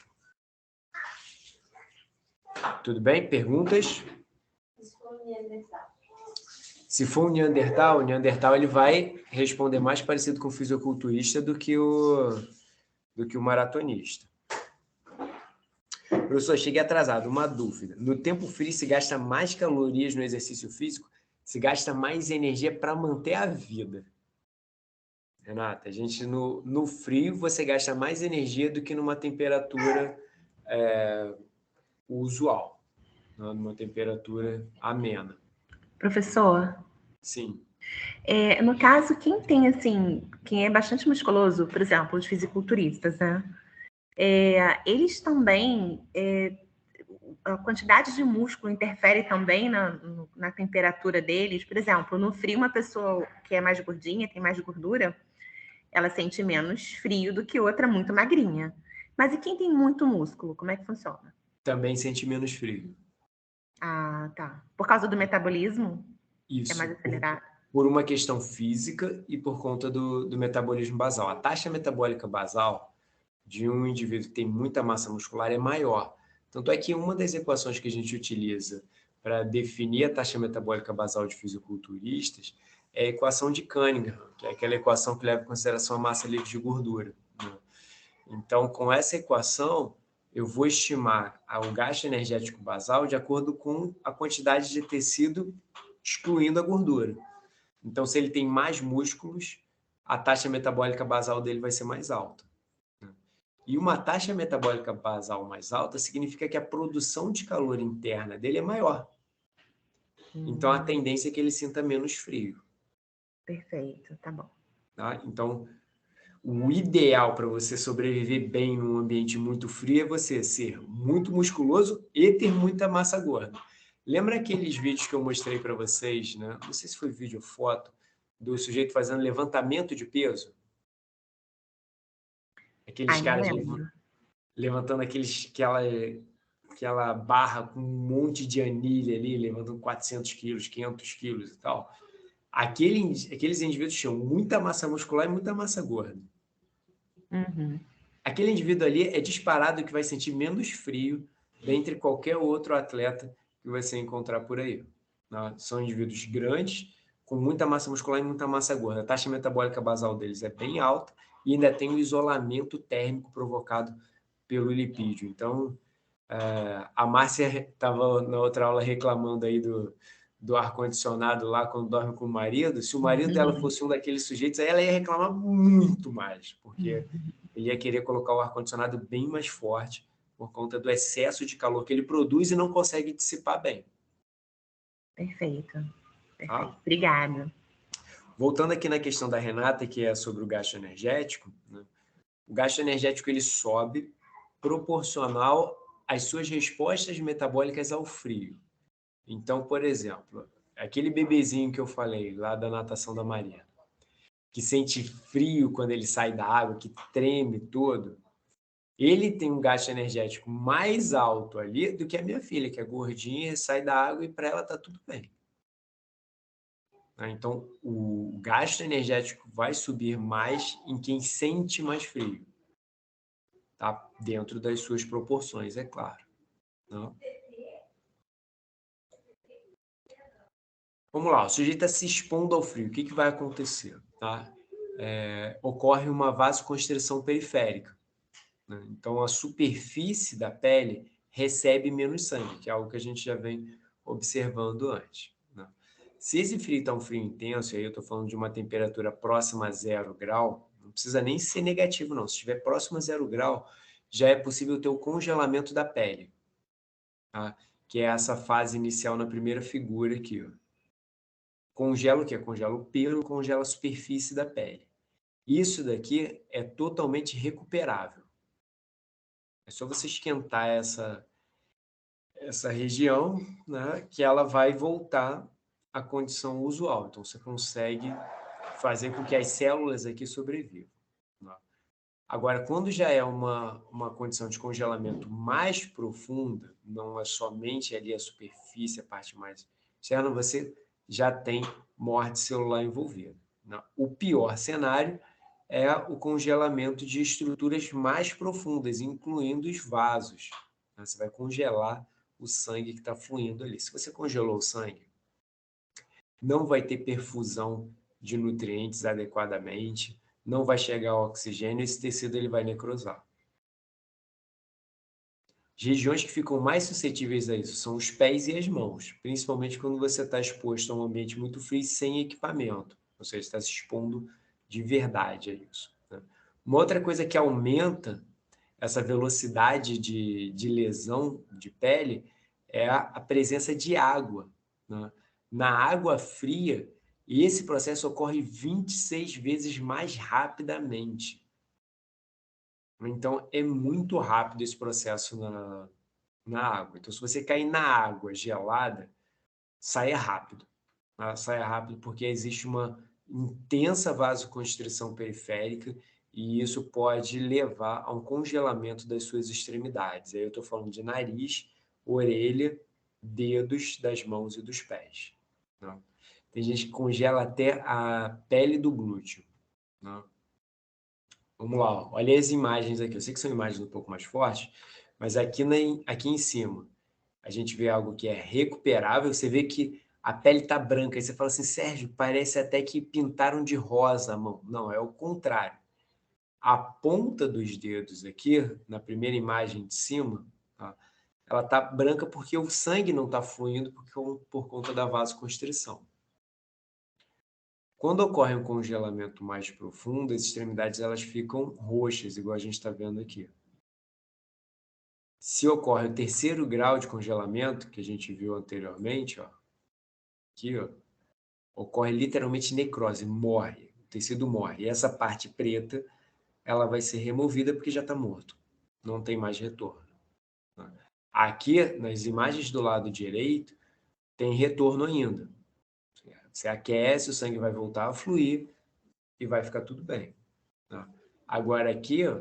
Tudo bem? Perguntas? Se for um Neandertal, o Neandertal ele vai responder mais parecido com o fisiculturista do que o maratonista. Professor, cheguei atrasado. Uma dúvida. No tempo frio se gasta mais calorias no exercício físico? Se gasta mais energia para manter a vida? Renata, a gente no frio você gasta mais energia do que numa temperatura usual, numa temperatura amena.
Professor,
Sim.
no caso, quem é bastante musculoso, por exemplo, os fisiculturistas, né? Eles também, a quantidade de músculo interfere também na temperatura deles. Por exemplo, no frio, uma pessoa que é mais gordinha, tem mais gordura, ela sente menos frio do que outra muito magrinha. Mas e quem tem muito músculo, como é que funciona?
Também sente menos frio.
Ah, tá. Por causa do metabolismo?
Isso.
É mais acelerado?
Por uma questão física e por conta do metabolismo basal. A taxa metabólica basal de um indivíduo que tem muita massa muscular é maior. Tanto é que uma das equações que a gente utiliza para definir a taxa metabólica basal de fisiculturistas é a equação de Cunningham, que é aquela equação que leva em consideração a massa livre de gordura, né? Então, com essa equação, eu vou estimar o gasto energético basal de acordo com a quantidade de tecido excluindo a gordura. Então, se ele tem mais músculos, a taxa metabólica basal dele vai ser mais alta. E uma taxa metabólica basal mais alta significa que a produção de calor interna dele é maior. Então, a tendência é que ele sinta menos frio.
Perfeito, tá bom.
Tá? Então, o ideal para você sobreviver bem num ambiente muito frio é você ser muito musculoso e ter muita massa gorda. Lembra aqueles vídeos que eu mostrei para vocês, né? Não sei se foi vídeo ou foto, do sujeito fazendo levantamento de peso? Aqueles caras levantando aquela barra com um monte de anilha ali, levantando 400 quilos, 500 quilos e tal. Aqueles indivíduos tinham muita massa muscular e muita massa gorda.
Uhum.
Aquele indivíduo ali é disparado que vai sentir menos frio dentre qualquer outro atleta que você encontrar por aí. Né? São indivíduos grandes, com muita massa muscular e muita massa gorda. A taxa metabólica basal deles é bem alta e ainda tem o isolamento térmico provocado pelo lipídio. Então, a Márcia estava na outra aula reclamando aí do ar-condicionado lá quando dorme com o marido. Se o marido dela fosse um daqueles sujeitos, aí ela ia reclamar muito mais, porque ele ia querer colocar o ar-condicionado bem mais forte por conta do excesso de calor que ele produz e não consegue dissipar bem.
Perfeito.
Tá?
Obrigada.
Voltando aqui na questão da Renata, que é sobre o gasto energético, né? O gasto energético ele sobe proporcional às suas respostas metabólicas ao frio. Então, por exemplo, aquele bebezinho que eu falei lá da natação da Maria, que sente frio quando ele sai da água, que treme todo, ele tem um gasto energético mais alto ali do que a minha filha, que é gordinha, sai da água e para ela está tudo bem. Então, o gasto energético vai subir mais em quem sente mais frio. Tá? Dentro das suas proporções, é claro. Não? Vamos lá, o sujeito está se expondo ao frio. O que vai acontecer? Tá? Ocorre uma vasoconstrição periférica, né? Então, a superfície da pele recebe menos sangue, que é algo que a gente já vem observando antes, né? Se esse frio está um frio intenso, e aí eu estou falando de uma temperatura próxima a 0 grau, não precisa nem ser negativo, não. Se estiver próximo a 0 grau, já é possível ter o congelamento da pele, tá? Que é essa fase inicial na primeira figura aqui, ó. Congela o quê? Congela o pelo, congela a superfície da pele. Isso daqui é totalmente recuperável. É só você esquentar essa região, né, que ela vai voltar à condição usual. Então, você consegue fazer com que as células aqui sobrevivam, né? Agora, quando já é uma condição de congelamento mais profunda, não é somente ali a superfície, a parte mais externa, você já tem morte celular envolvida, né? O pior cenário é o congelamento de estruturas mais profundas, incluindo os vasos, né? Você vai congelar o sangue que está fluindo ali. Se você congelou o sangue, não vai ter perfusão de nutrientes adequadamente, não vai chegar ao oxigênio, esse tecido ele vai necrosar. As regiões que ficam mais suscetíveis a isso são os pés e as mãos, principalmente quando você está exposto a um ambiente muito frio sem equipamento, ou seja, está se expondo de verdade a isso, né? Uma outra coisa que aumenta essa velocidade de lesão de pele é a presença de água, né? Na água fria, esse processo ocorre 26 vezes mais rapidamente. Então, é muito rápido esse processo na água. Então, se você cair na água gelada, saia rápido, tá? Saia rápido porque existe uma intensa vasoconstrição periférica e isso pode levar a um congelamento das suas extremidades. Aí eu estou falando de nariz, orelha, dedos das mãos e dos pés, né? Tem gente que congela até a pele do glúteo, né? Vamos lá, ó. Olha as imagens aqui. Eu sei que são imagens um pouco mais fortes, mas aqui em cima a gente vê algo que é recuperável. Você vê que a pele está branca. Aí você fala assim, Sérgio, parece até que pintaram de rosa a mão. Não, é o contrário. A ponta dos dedos aqui, na primeira imagem de cima, tá? Ela está branca porque o sangue não está fluindo por conta da vasoconstrição. Quando ocorre um congelamento mais profundo, as extremidades elas ficam roxas, igual a gente está vendo aqui. Se ocorre o terceiro grau de congelamento, que a gente viu anteriormente, ó, aqui, ó, ocorre literalmente necrose, morre, o tecido morre. E essa parte preta, ela vai ser removida porque já está morto, não tem mais retorno, né? Aqui, nas imagens do lado direito, tem retorno ainda. Você aquece, o sangue vai voltar a fluir e vai ficar tudo bem, né? Agora aqui, ó,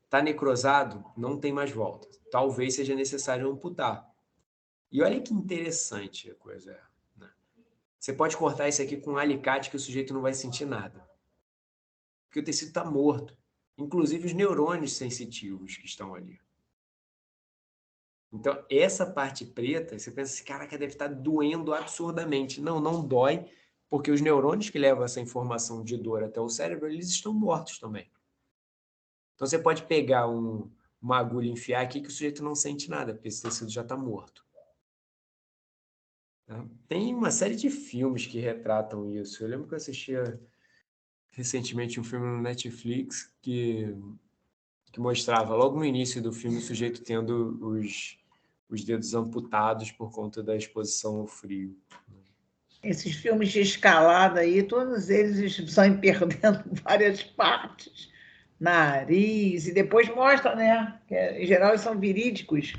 tá necrosado, não tem mais volta. Talvez seja necessário amputar. E olha que interessante a coisa, né? Você pode cortar isso aqui com um alicate que o sujeito não vai sentir nada, porque o tecido está morto, inclusive os neurônios sensitivos que estão ali. Então, essa parte preta, você pensa assim, caraca, deve estar doendo absurdamente. Não, não dói, porque os neurônios que levam essa informação de dor até o cérebro, eles estão mortos também. Então, você pode pegar uma agulha e enfiar aqui que o sujeito não sente nada, porque esse tecido já está morto, tá? Tem uma série de filmes que retratam isso. Eu lembro que eu assistia recentemente um filme no Netflix que mostrava logo no início do filme o sujeito tendo os dedos amputados por conta da exposição ao frio.
Esses filmes de escalada aí, todos eles estão perdendo várias partes, nariz, e depois mostra, né? Que, em geral, eles são verídicos.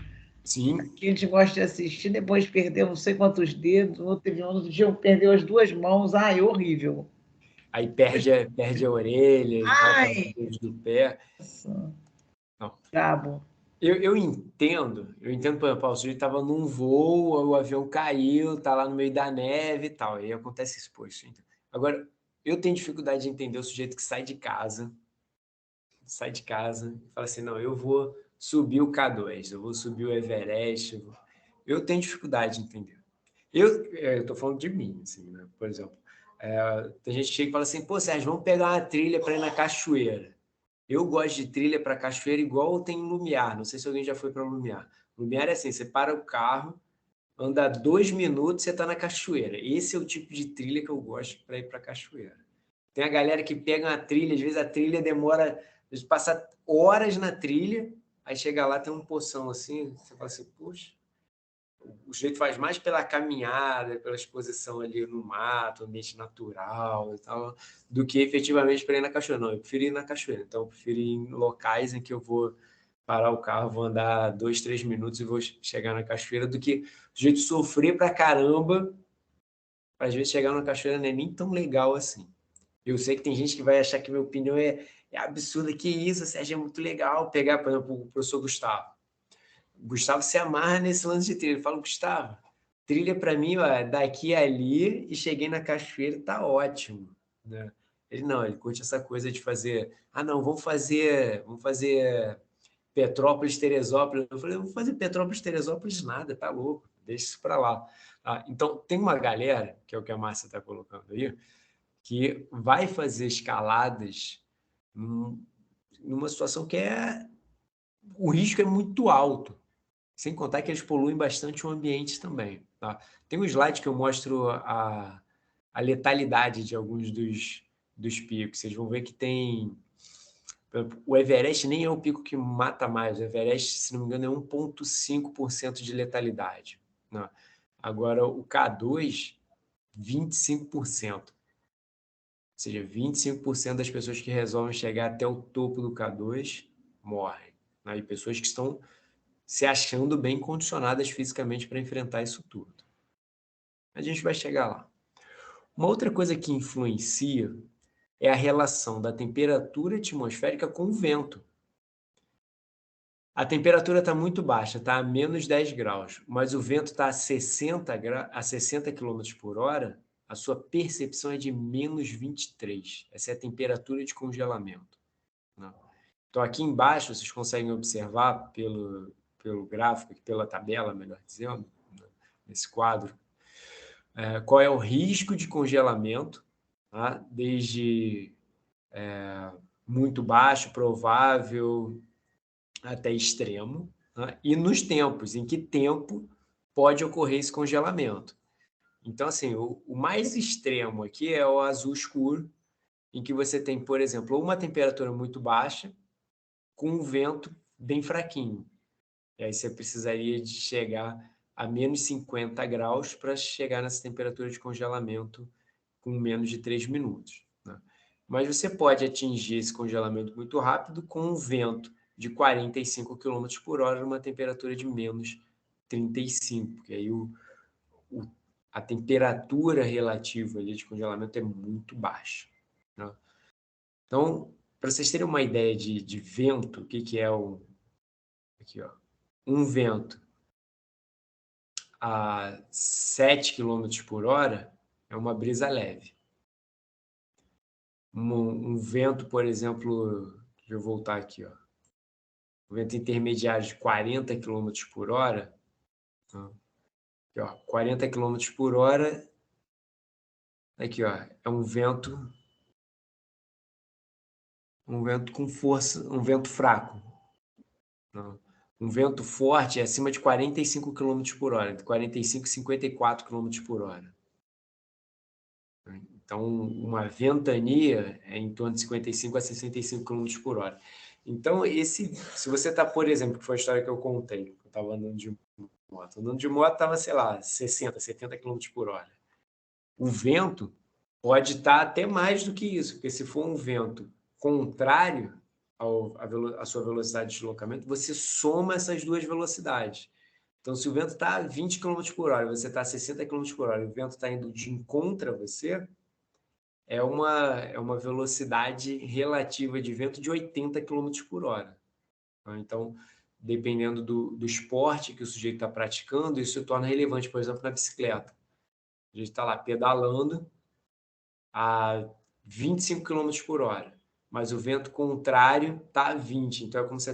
Sim.
Que a gente gosta de assistir, depois perdeu não sei quantos dedos, outro dia perdeu as 2 mãos, ai, horrível.
Aí perde a orelha e volta aos dedos do pé.
Nossa,
Não.
brabo.
Eu entendo, por exemplo, o sujeito estava num voo, o avião caiu, está lá no meio da neve e tal, aí acontece isso, pô, isso. Agora, eu tenho dificuldade de entender o sujeito que sai de casa e fala assim, não, eu vou subir o K2, eu vou subir o Everest, eu tenho dificuldade de entender. Eu tô falando de mim, assim, né? Por exemplo, tem gente que chega e fala assim, pô, Sérgio, vamos pegar uma trilha para ir na cachoeira. Eu gosto de trilha para cachoeira igual tem em Lumiar. Não sei se alguém já foi para Lumiar. Lumiar é assim, você para o carro, anda 2 minutos, você está na cachoeira. Esse é o tipo de trilha que eu gosto para ir para cachoeira. Tem a galera que pega uma trilha, às vezes a trilha demora, às vezes passa horas na trilha, aí chega lá, tem um poção assim, você fala assim, puxa, o jeito faz mais pela caminhada, pela exposição ali no mato, ambiente natural e tal, do que efetivamente para ir na cachoeira. Não, eu prefiro ir na cachoeira. Então, eu prefiro ir em locais em que eu vou parar o carro, vou andar 2, 3 minutos e vou chegar na cachoeira, do que o jeito de sofrer pra caramba, para às vezes chegar na cachoeira não é nem tão legal assim. Eu sei que tem gente que vai achar que minha opinião é absurda, que isso, Sérgio, é muito legal pegar, por exemplo, o professor Gustavo. O Gustavo se amarra nesse lance de trilha. Ele fala, Gustavo, trilha para mim, ó, daqui a ali e cheguei na cachoeira, tá ótimo, né? Ele não, ele curte essa coisa de fazer, não, vamos fazer Petrópolis, Teresópolis. Eu falei, não vou fazer Petrópolis, Teresópolis nada, tá louco, deixa isso para lá. Então, tem uma galera, que é o que a Márcia está colocando aí, que vai fazer escaladas numa situação que o risco é muito alto. Sem contar que eles poluem bastante o ambiente também. Tá? Tem um slide que eu mostro a letalidade de alguns dos picos. Vocês vão ver que tem... O Everest nem é o pico que mata mais. O Everest, se não me engano, é 1,5% de letalidade. Né? Agora, o K2, 25%. Ou seja, 25% das pessoas que resolvem chegar até o topo do K2 morrem. Né? E pessoas que estão se achando bem condicionadas fisicamente para enfrentar isso tudo. A gente vai chegar lá. Uma outra coisa que influencia é a relação da temperatura atmosférica com o vento. A temperatura está muito baixa, está a menos 10 graus, mas o vento está a 60 km por hora, a sua percepção é de menos 23. Essa é a temperatura de congelamento. Né? Então, aqui embaixo, vocês conseguem observar pelo gráfico, pela tabela, melhor dizendo, nesse quadro, qual é o risco de congelamento, tá? Desde muito baixo, provável, até extremo, tá? E nos tempos, em que tempo pode ocorrer esse congelamento. Então, assim, o mais extremo aqui é o azul escuro, em que você tem, por exemplo, uma temperatura muito baixa com um vento bem fraquinho. E aí você precisaria de chegar a menos 50 graus para chegar nessa temperatura de congelamento com menos de 3 minutos. Né? Mas você pode atingir esse congelamento muito rápido com um vento de 45 km por hora numa temperatura de menos 35, porque aí a temperatura relativa ali de congelamento é muito baixa. Né? Então, para vocês terem uma ideia de vento, o que é aqui, ó, um vento a 7 km por hora é uma brisa leve. Um vento, por exemplo, deixa eu voltar aqui, ó, um vento intermediário de 40 km por hora, aqui, ó, 40 km por hora, aqui, ó, é um vento com força, um vento fraco. Um vento forte é acima de 45 km por hora, entre 45 e 54 km por hora. Então, uma ventania é em torno de 55 a 65 km por hora. Então, se você está, por exemplo, que foi a história que eu contei, eu estava andando de moto. Andando de moto estava, sei lá, 60, 70 km por hora. O vento pode estar até mais do que isso, porque se for um vento contrário à sua velocidade de deslocamento, você soma essas duas velocidades. Então, se o vento está a 20 km por hora e você está a 60 km por hora e o vento está indo de encontro a você, é uma velocidade relativa de vento de 80 km por hora. Então, dependendo do esporte que o sujeito está praticando, isso se torna relevante, por exemplo, na bicicleta. A gente está lá pedalando a 25 km por hora, mas o vento contrário está a 20, então é como se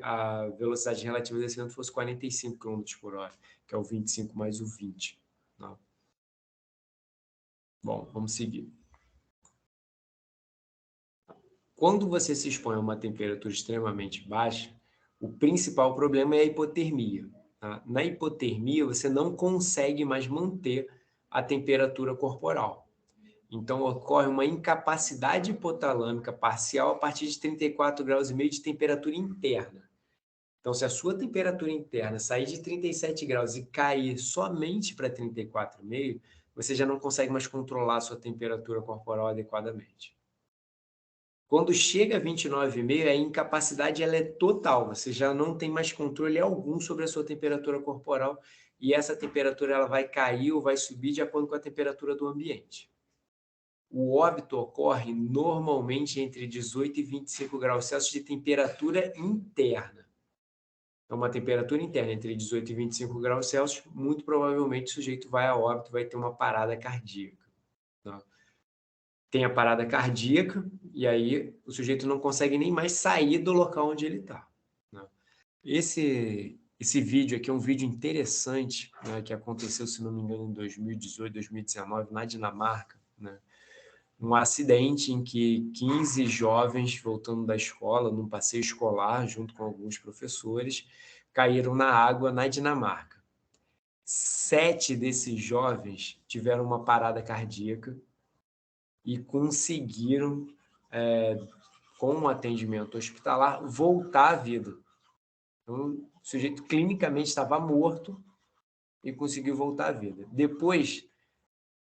a velocidade relativa desse vento fosse 45 km por hora, que é o 25 mais o 20. Não. Bom, vamos seguir. Quando você se expõe a uma temperatura extremamente baixa, o principal problema é a hipotermia. Tá? Na hipotermia, você não consegue mais manter a temperatura corporal. Então, ocorre uma incapacidade hipotalâmica parcial a partir de 34,5 graus de temperatura interna. Então, se a sua temperatura interna sair de 37 graus e cair somente para 34,5, você já não consegue mais controlar a sua temperatura corporal adequadamente. Quando chega a 29,5, a incapacidade ela é total, você já não tem mais controle algum sobre a sua temperatura corporal e essa temperatura ela vai cair ou vai subir de acordo com a temperatura do ambiente. O óbito ocorre normalmente entre 18 e 25 graus Celsius de temperatura interna. Então, uma temperatura interna entre 18 e 25 graus Celsius, muito provavelmente o sujeito vai a óbito, vai ter uma parada cardíaca. Tá? Tem a parada cardíaca e aí o sujeito não consegue nem mais sair do local onde ele está. Né? Esse vídeo aqui é um vídeo interessante, né, que aconteceu, se não me engano, em 2018, 2019, na Dinamarca. Né? Um acidente em que 15 jovens, voltando da escola, num passeio escolar, junto com alguns professores, caíram na água na Dinamarca. 7 desses jovens tiveram uma parada cardíaca e conseguiram, com um atendimento hospitalar, voltar à vida. Então, o sujeito clinicamente estava morto e conseguiu voltar à vida. Depois,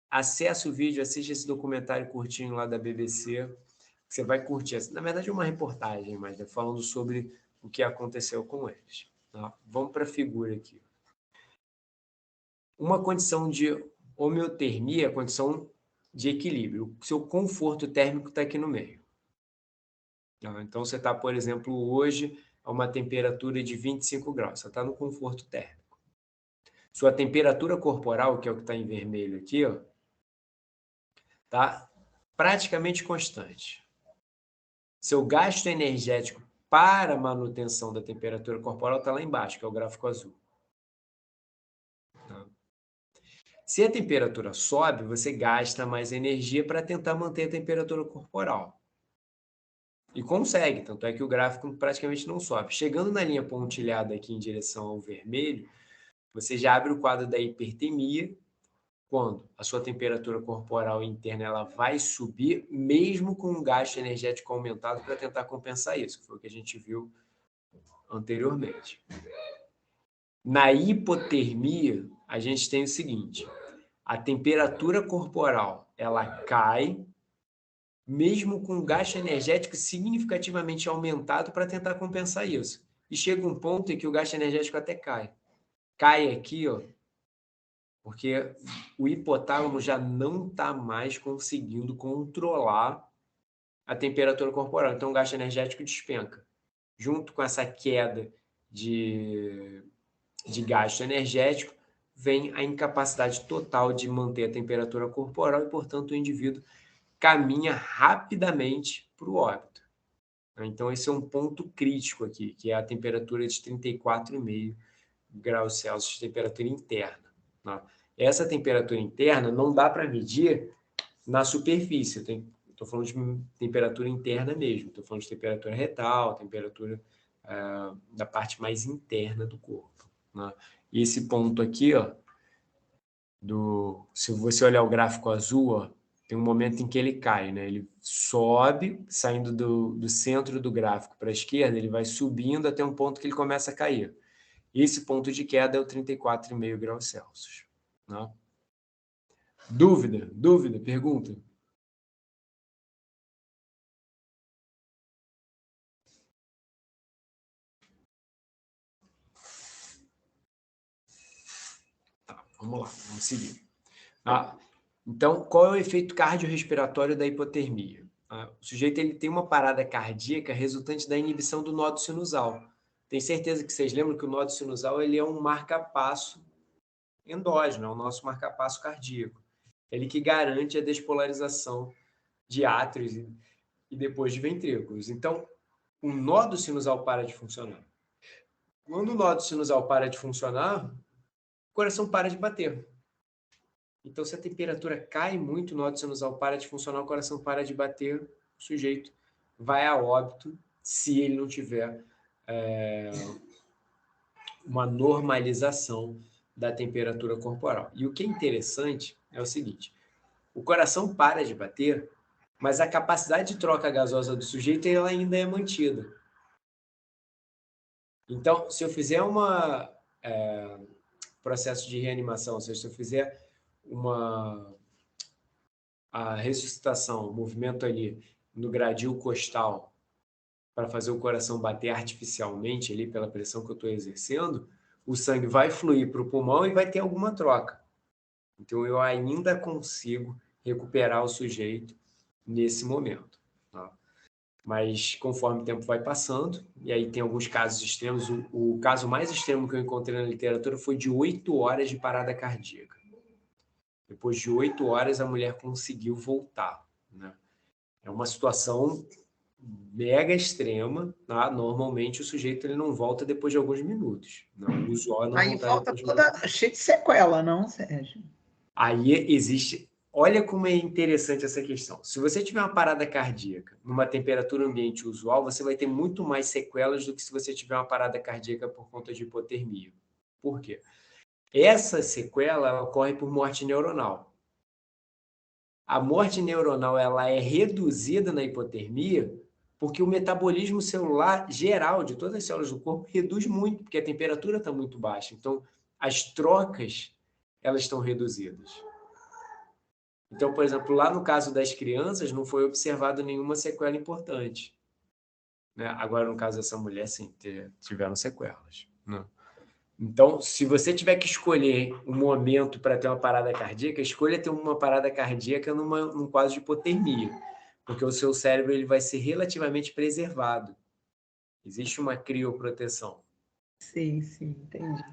acesse o vídeo, assiste esse documentário curtinho lá da BBC, que você vai curtir. Na verdade, é uma reportagem, mas falando sobre o que aconteceu com eles. Tá? Vamos para a figura aqui. Uma condição de homeotermia, condição de equilíbrio. O seu conforto térmico está aqui no meio. Tá? Então, você está, por exemplo, hoje a uma temperatura de 25 graus. Você está no conforto térmico. Sua temperatura corporal, que é o que está em vermelho aqui, ó, tá praticamente constante. Seu gasto energético para manutenção da temperatura corporal está lá embaixo, que é o gráfico azul. Tá? Se a temperatura sobe, você gasta mais energia para tentar manter a temperatura corporal. E consegue, tanto é que o gráfico praticamente não sobe. Chegando na linha pontilhada aqui em direção ao vermelho, você já abre o quadro da hipertermia, quando a sua temperatura corporal interna ela vai subir, mesmo com um gasto energético aumentado para tentar compensar isso, que foi o que a gente viu anteriormente. Na hipotermia, a gente tem o seguinte, a temperatura corporal ela cai, mesmo com um gasto energético significativamente aumentado para tentar compensar isso. E chega um ponto em que o gasto energético até cai. Cai aqui, ó, porque o hipotálamo já não está mais conseguindo controlar a temperatura corporal. Então, o gasto energético despenca. Junto com essa queda de gasto energético, vem a incapacidade total de manter a temperatura corporal e, portanto, o indivíduo caminha rapidamente para o óbito. Então, esse é um ponto crítico aqui, que é a temperatura de 34,5 graus Celsius de temperatura interna. Essa temperatura interna não dá para medir na superfície. Estou falando de temperatura interna mesmo. Estou falando de temperatura retal, temperatura da parte mais interna do corpo. Né? E esse ponto aqui, ó, se você olhar o gráfico azul, ó, tem um momento em que ele cai, né? Ele sobe, saindo do centro do gráfico para a esquerda, ele vai subindo até um ponto que ele começa a cair. Esse ponto de queda é o 34,5 graus Celsius. Né? Dúvida? Pergunta? Tá, vamos lá, vamos seguir. Então, qual é o efeito cardiorrespiratório da hipotermia? O sujeito ele tem uma parada cardíaca resultante da inibição do nodo sinusal. Tenho certeza que vocês lembram que o nodo sinusal ele é um marca-passo endógeno, é o nosso marca-passo cardíaco. Ele que garante a despolarização de átrios e depois de ventrículos. Então, o nodo sinusal para de funcionar. Quando o nodo sinusal para de funcionar, o coração para de bater. Então, se a temperatura cai muito, o nódulo sinusal para de funcionar, o coração para de bater, o sujeito vai a óbito se ele não tiver uma normalização da temperatura corporal. E o que é interessante é o seguinte, o coração para de bater, mas a capacidade de troca gasosa do sujeito ela ainda é mantida. Então, se eu fizer processo de reanimação, ou seja, se eu fizer a ressuscitação, o movimento ali no gradil costal, para fazer o coração bater artificialmente ali pela pressão que eu estou exercendo, o sangue vai fluir para o pulmão e vai ter alguma troca. Então, eu ainda consigo recuperar o sujeito nesse momento. Tá? Mas, conforme o tempo vai passando, e aí tem alguns casos extremos, o caso mais extremo que eu encontrei na literatura foi de 8 horas de parada cardíaca. Depois de 8 horas, a mulher conseguiu voltar. Né? É uma situação mega extrema, tá? Normalmente o sujeito ele não volta depois de alguns minutos. Não, o usual não
Aí volta toda cheia de sequela, não, Sérgio?
Aí existe... Olha como é interessante essa questão. Se você tiver uma parada cardíaca numa temperatura ambiente usual, você vai ter muito mais sequelas do que se você tiver uma parada cardíaca por conta de hipotermia. Por quê? Essa sequela ocorre por morte neuronal. A morte neuronal ela é reduzida na hipotermia porque o metabolismo celular geral de todas as células do corpo reduz muito, porque a temperatura está muito baixa. Então, as trocas elas estão reduzidas. Então, por exemplo, lá no caso das crianças, não foi observado nenhuma sequela importante. Né? Agora, no caso dessa mulher, sim, tiveram sequelas. Né? Então, se você tiver que escolher um momento para ter uma parada cardíaca, escolha ter uma parada cardíaca num quadro de hipotermia, porque o seu cérebro ele vai ser relativamente preservado. Existe uma crioproteção.
Sim, entendi.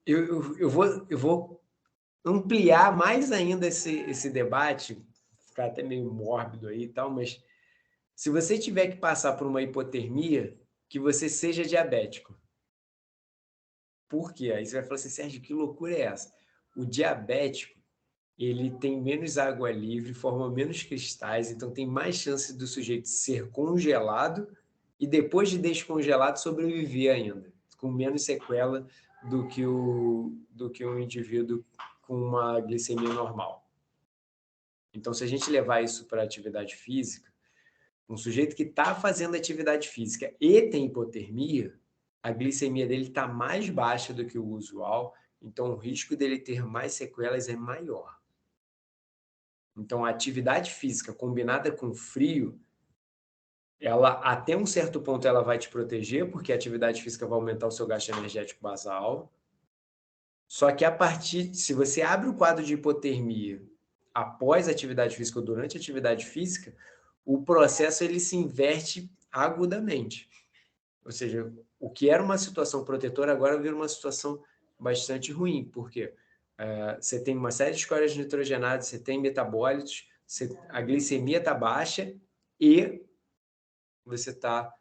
Eu vou ampliar mais ainda esse debate, ficar até meio mórbido aí e tal, mas se você tiver que passar por uma hipotermia, que você seja diabético. Por quê? Aí você vai falar assim, Sérgio, que loucura é essa? O diabético, ele tem menos água livre, forma menos cristais, então tem mais chance do sujeito ser congelado e depois de descongelado sobreviver ainda, com menos sequela do que um indivíduo com uma glicemia normal. Então, se a gente levar isso para a atividade física, um sujeito que está fazendo atividade física e tem hipotermia, a glicemia dele está mais baixa do que o usual, então o risco dele ter mais sequelas é maior. Então, a atividade física combinada com frio, ela até um certo ponto ela vai te proteger, porque a atividade física vai aumentar o seu gasto energético basal. Só que se você abre o quadro de hipotermia após a atividade física ou durante a atividade física, o processo ele se inverte agudamente. Ou seja, o que era uma situação protetora agora vira uma situação bastante ruim. Por quê? Você tem uma série de escórias nitrogenadas, você tem metabólitos, a glicemia está baixa e você está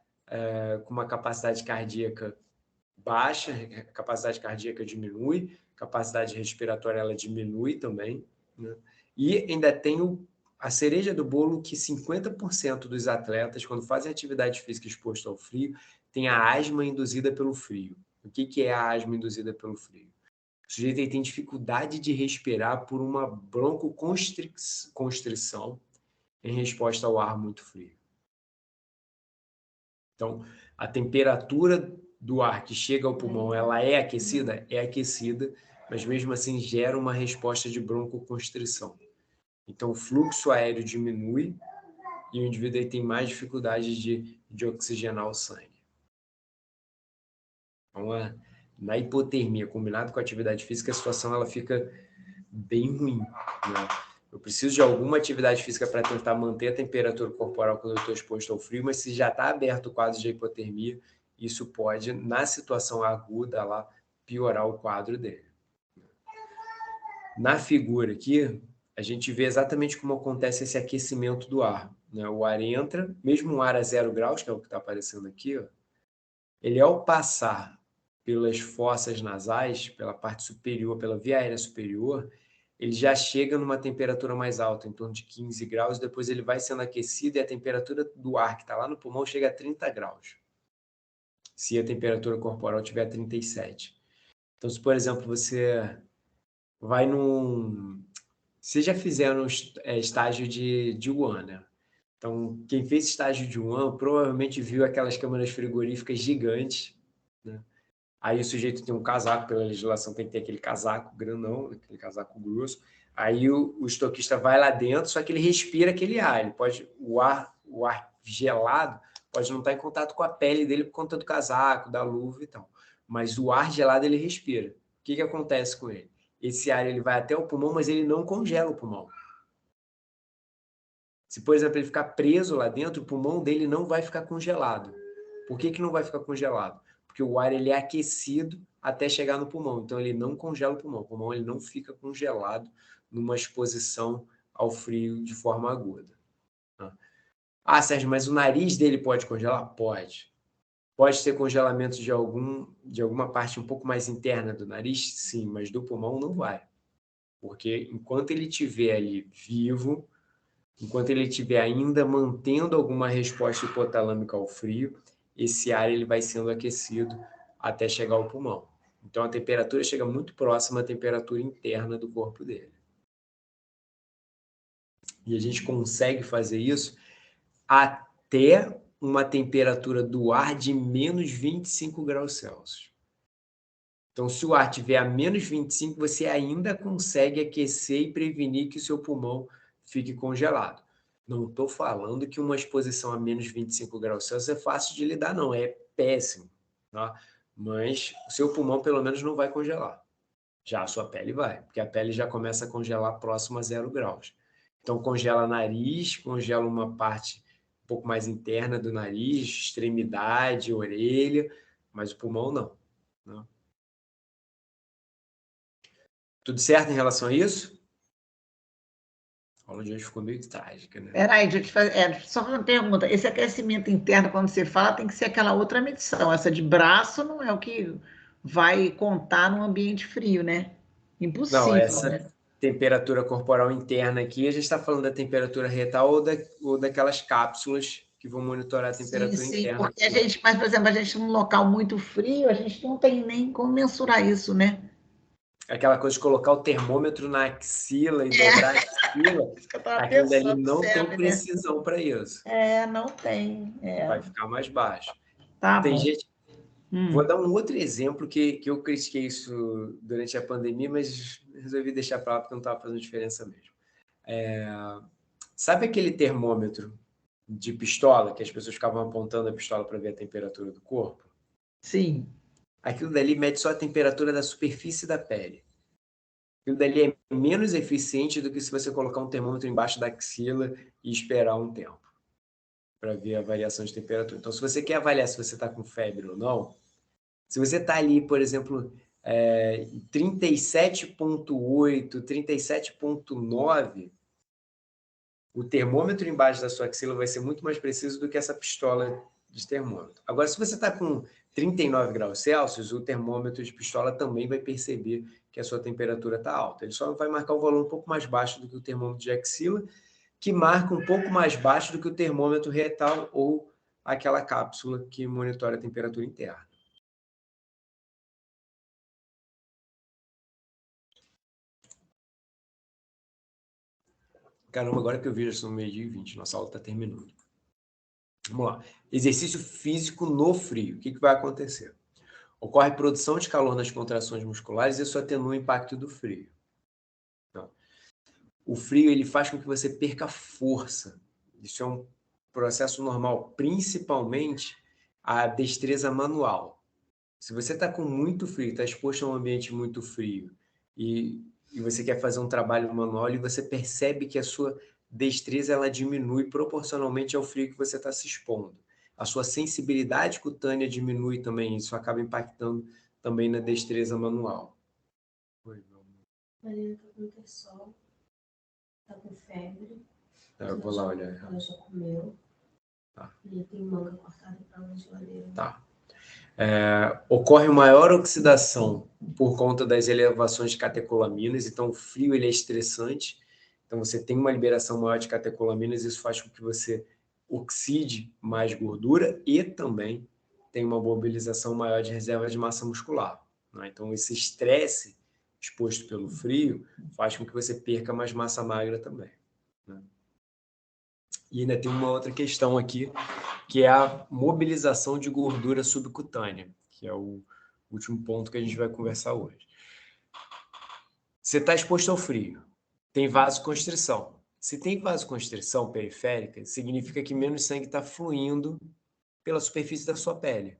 com uma capacidade cardíaca baixa, a capacidade cardíaca diminui, a capacidade respiratória ela diminui também, né? E ainda tem a cereja do bolo que 50% dos atletas, quando fazem atividade física exposta ao frio, tem a asma induzida pelo frio. O que é a asma induzida pelo frio? O sujeito tem dificuldade de respirar por uma broncoconstrição em resposta ao ar muito frio. Então, a temperatura do ar que chega ao pulmão, ela é aquecida? É aquecida, mas mesmo assim gera uma resposta de broncoconstrição. Então, o fluxo aéreo diminui e o indivíduo aí tem mais dificuldade de oxigenar o sangue. Então, na hipotermia, combinado com a atividade física, a situação ela fica bem ruim. Né? Eu preciso de alguma atividade física para tentar manter a temperatura corporal quando eu estou exposto ao frio, mas se já está aberto o quadro de hipotermia, isso pode, na situação aguda, lá, piorar o quadro dele. Na figura aqui, a gente vê exatamente como acontece esse aquecimento do ar. Né? O ar entra, mesmo um ar a 0 graus, que é o que está aparecendo aqui, ó, ele ao passar pelas fossas nasais, pela parte superior, pela via aérea superior, ele já chega numa temperatura mais alta, em torno de 15 graus, depois ele vai sendo aquecido e a temperatura do ar que está lá no pulmão chega a 30 graus, se a temperatura corporal tiver 37. Então, se, por exemplo, você vai num... Vocês já fizeram estágio de Wuhan, né? Então, quem fez estágio de Wuhan provavelmente viu aquelas câmaras frigoríficas gigantes, né? Aí o sujeito tem um casaco, pela legislação tem que ter aquele casaco grandão, aquele casaco grosso. Aí o estoquista vai lá dentro, só que ele respira aquele ar. Ele pode, o ar gelado pode não estar em contato com a pele dele por conta do casaco, da luva e tal. Mas o ar gelado ele respira. O que acontece com ele? Esse ar ele vai até o pulmão, mas ele não congela o pulmão. Se, por exemplo, ele ficar preso lá dentro, o pulmão dele não vai ficar congelado. Por que não vai ficar congelado? Porque o ar ele é aquecido até chegar no pulmão. Então, ele não congela o pulmão. O pulmão ele não fica congelado numa exposição ao frio de forma aguda. Ah, Sérgio, mas o nariz dele pode congelar? Pode. Pode ter congelamento de alguma parte um pouco mais interna do nariz? Sim, mas do pulmão não vai. Porque enquanto ele estiver ali vivo, enquanto ele estiver ainda mantendo alguma resposta hipotalâmica ao frio, esse ar ele vai sendo aquecido até chegar ao pulmão. Então, a temperatura chega muito próxima à temperatura interna do corpo dele. E a gente consegue fazer isso até uma temperatura do ar de menos 25 graus Celsius. Então, se o ar estiver a menos 25, você ainda consegue aquecer e prevenir que o seu pulmão fique congelado. Não estou falando que uma exposição a menos 25 graus Celsius é fácil de lidar, não. É péssimo. Tá? Mas o seu pulmão, pelo menos, não vai congelar. Já a sua pele vai, porque a pele já começa a congelar próximo a 0 graus. Então, congela nariz, congela uma parte um pouco mais interna do nariz, extremidade, orelha, mas o pulmão não. Não. Tudo certo em relação a isso? A aula de hoje ficou meio trágica, né?
Peraí, deixa eu te fazer, só uma pergunta. Esse aquecimento interno, quando você fala, tem que ser aquela outra medição. Essa de braço não é o que vai contar num ambiente frio, né?
Não,
Impossível,
essa
né?
temperatura corporal interna aqui, a gente está falando da temperatura retal ou daquelas cápsulas que vão monitorar a temperatura
Sim,
interna.
porque mas, por exemplo, a gente num local muito frio, a gente não tem nem como mensurar isso, né?
Aquela coisa de colocar o termômetro na axila e dobrar a axila,
Isso que eu estava
aquilo dali
pensando,
não tem
serve, né?
precisão para isso.
Não tem.
Vai ficar mais baixo.
Tá
Tem
bom.
gente... Vou dar um outro exemplo que eu critiquei isso durante a pandemia, mas resolvi deixar para lá porque não estava fazendo diferença mesmo. Sabe aquele termômetro de pistola, que as pessoas ficavam apontando a pistola para ver a temperatura do corpo?
Sim.
Aquilo dali mede só a temperatura da superfície da pele. Aquilo dali é menos eficiente do que se você colocar um termômetro embaixo da axila e esperar um tempo para ver a variação de temperatura. Então, se você quer avaliar se você está com febre ou não, se você está ali, por exemplo, 37,8, 37,9, o termômetro embaixo da sua axila vai ser muito mais preciso do que essa pistola de termômetro. Agora, se você está com 39 graus Celsius, o termômetro de pistola também vai perceber que a sua temperatura está alta. Ele só vai marcar um valor um pouco mais baixo do que o termômetro de axila, que marca um pouco mais baixo do que o termômetro retal ou aquela cápsula que monitora a temperatura interna. Caramba, agora que eu vejo, são 12h20, nossa aula está terminando. Vamos lá. Exercício físico no frio. O que vai acontecer? Ocorre produção de calor nas contrações musculares e isso atenua o impacto do frio. Então, o frio ele faz com que você perca força. Isso é um processo normal, principalmente a destreza manual. Se você está com muito frio, está exposto a um ambiente muito frio e você quer fazer um trabalho manual e você percebe que a sua destreza ela diminui proporcionalmente ao frio que você está se expondo. A sua sensibilidade cutânea diminui também, isso acaba impactando também na destreza manual. Oi, meu amor.
Marina tá com terçol, tá com febre.
Eu vou lá olhar.
Ela já comeu.
Tá.
E tem manga cortada para uma geladeira.
Tá. Ocorre maior oxidação por conta das elevações de catecolaminas, então o frio ele é estressante, então você tem uma liberação maior de catecolaminas, isso faz com que você oxide mais gordura e também tem uma mobilização maior de reserva de massa muscular, né? Então esse estresse exposto pelo frio faz com que você perca mais massa magra também, né? E ainda tem uma outra questão aqui, que é a mobilização de gordura subcutânea, que é o último ponto que a gente vai conversar hoje. Você está exposto ao frio, tem vasoconstrição. Se tem vasoconstrição periférica, significa que menos sangue está fluindo pela superfície da sua pele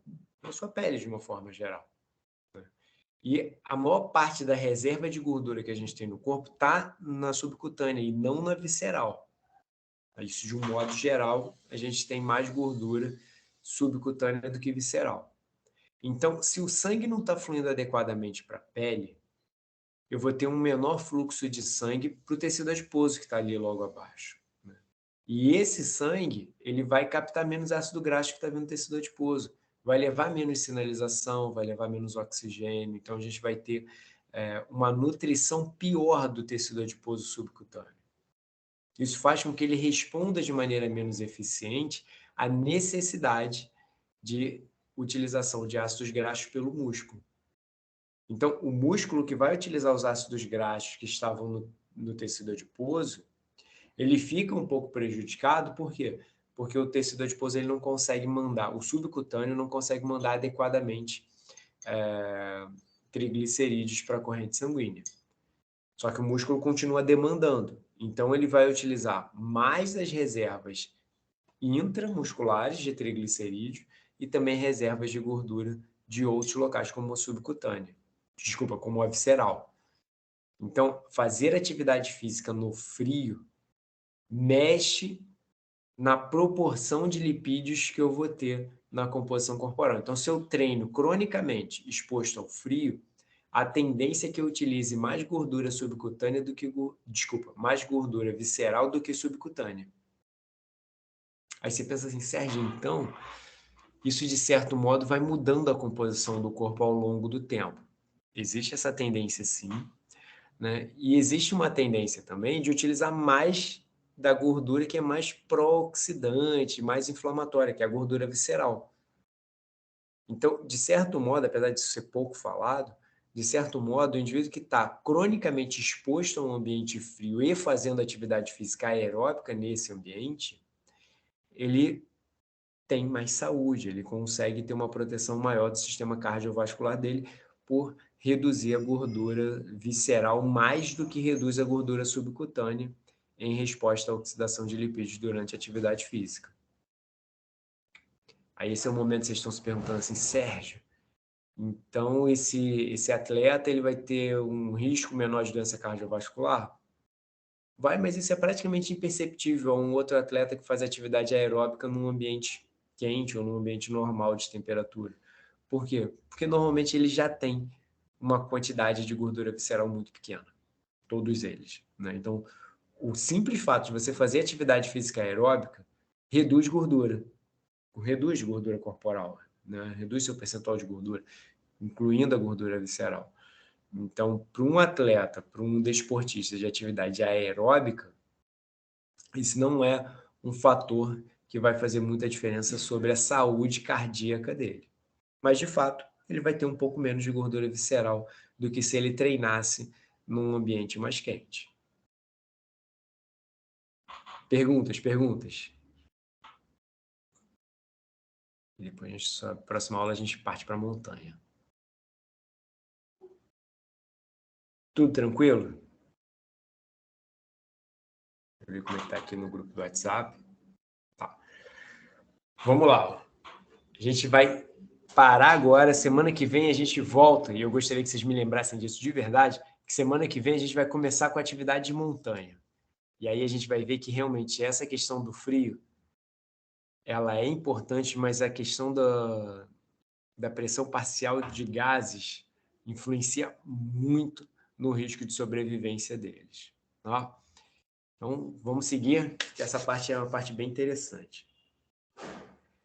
de uma forma geral, né? E a maior parte da reserva de gordura que a gente tem no corpo está na subcutânea e não na visceral. Isso, de um modo geral, a gente tem mais gordura subcutânea do que visceral. Então, se o sangue não está fluindo adequadamente para a pele, eu vou ter um menor fluxo de sangue para o tecido adiposo que está ali logo abaixo, né? E esse sangue, ele vai captar menos ácido graxo que está vindo no tecido adiposo, vai levar menos sinalização, vai levar menos oxigênio, então a gente vai ter uma nutrição pior do tecido adiposo subcutâneo. Isso faz com que ele responda de maneira menos eficiente à necessidade de utilização de ácidos graxos pelo músculo. Então, o músculo que vai utilizar os ácidos graxos que estavam no tecido adiposo, ele fica um pouco prejudicado, por quê? Porque o tecido adiposo ele não consegue mandar, o subcutâneo não consegue mandar adequadamente triglicerídeos para a corrente sanguínea. Só que o músculo continua demandando. Então, ele vai utilizar mais as reservas intramusculares de triglicerídeo e também reservas de gordura de outros locais, como a subcutânea. Desculpa, como a visceral. Então, fazer atividade física no frio mexe na proporção de lipídios que eu vou ter na composição corporal. Então, se eu treino cronicamente exposto ao frio, a tendência é que eu utilize mais gordura subcutânea do que, mais gordura visceral do que subcutânea. Aí você pensa assim, Sérgio, então, isso de certo modo vai mudando a composição do corpo ao longo do tempo. Existe essa tendência sim, né? E existe uma tendência também de utilizar mais da gordura que é mais pró-oxidante, mais inflamatória, que é a gordura visceral. Então, de certo modo, apesar disso ser pouco falado, de certo modo, o indivíduo que está cronicamente exposto a um ambiente frio e fazendo atividade física aeróbica nesse ambiente, ele tem mais saúde, ele consegue ter uma proteção maior do sistema cardiovascular dele por reduzir a gordura visceral mais do que reduz a gordura subcutânea em resposta à oxidação de lipídios durante a atividade física. Aí esse é o momento que vocês estão se perguntando assim, Sérgio, então esse atleta ele vai ter um risco menor de doença cardiovascular? Vai, mas isso é praticamente imperceptível a um outro atleta que faz atividade aeróbica num ambiente quente ou num ambiente normal de temperatura. Por quê? Porque normalmente ele já tem uma quantidade de gordura visceral muito pequena. Todos eles, né? Então, o simples fato de você fazer atividade física aeróbica reduz gordura corporal, né? Reduz seu percentual de gordura, incluindo a gordura visceral. Então, para um atleta, para um desportista de atividade aeróbica, isso não é um fator que vai fazer muita diferença sobre a saúde cardíaca dele. Mas, de fato, ele vai ter um pouco menos de gordura visceral do que se ele treinasse num ambiente mais quente. Perguntas? E depois, na próxima aula, a gente parte para a montanha. Tudo tranquilo? Deixa eu ver como é que está aqui no grupo do WhatsApp. Tá. Vamos lá. A gente vai parar agora. Semana que vem a gente volta. E eu gostaria que vocês me lembrassem disso de verdade. Que semana que vem a gente vai começar com a atividade de montanha. E aí a gente vai ver que realmente essa questão do frio, ela é importante, mas a questão da pressão parcial de gases influencia muito no risco de sobrevivência deles. Tá? Então, vamos seguir, que essa parte é uma parte bem interessante.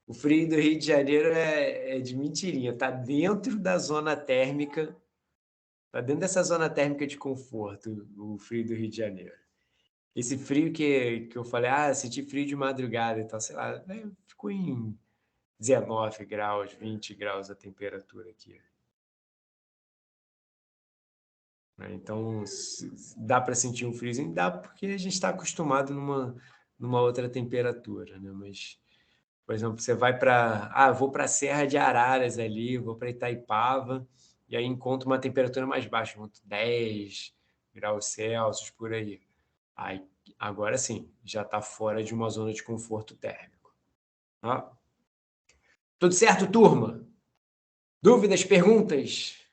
O frio do Rio de Janeiro é de mentirinha. Está dentro da zona térmica. Está dentro dessa zona térmica de conforto, o frio do Rio de Janeiro. Esse frio que eu falei, senti frio de madrugada e tal, sei lá, ficou em 19 graus, 20 graus a temperatura aqui. Então, dá para sentir um friozinho? Dá, porque a gente está acostumado numa outra temperatura, né? Mas, por exemplo, você vai para... vou para a Serra de Araras ali, vou para Itaipava, e aí encontro uma temperatura mais baixa, encontro 10 graus Celsius, por aí. Aí, agora sim, já está fora de uma zona de conforto térmico. Tudo certo, turma? Dúvidas, perguntas?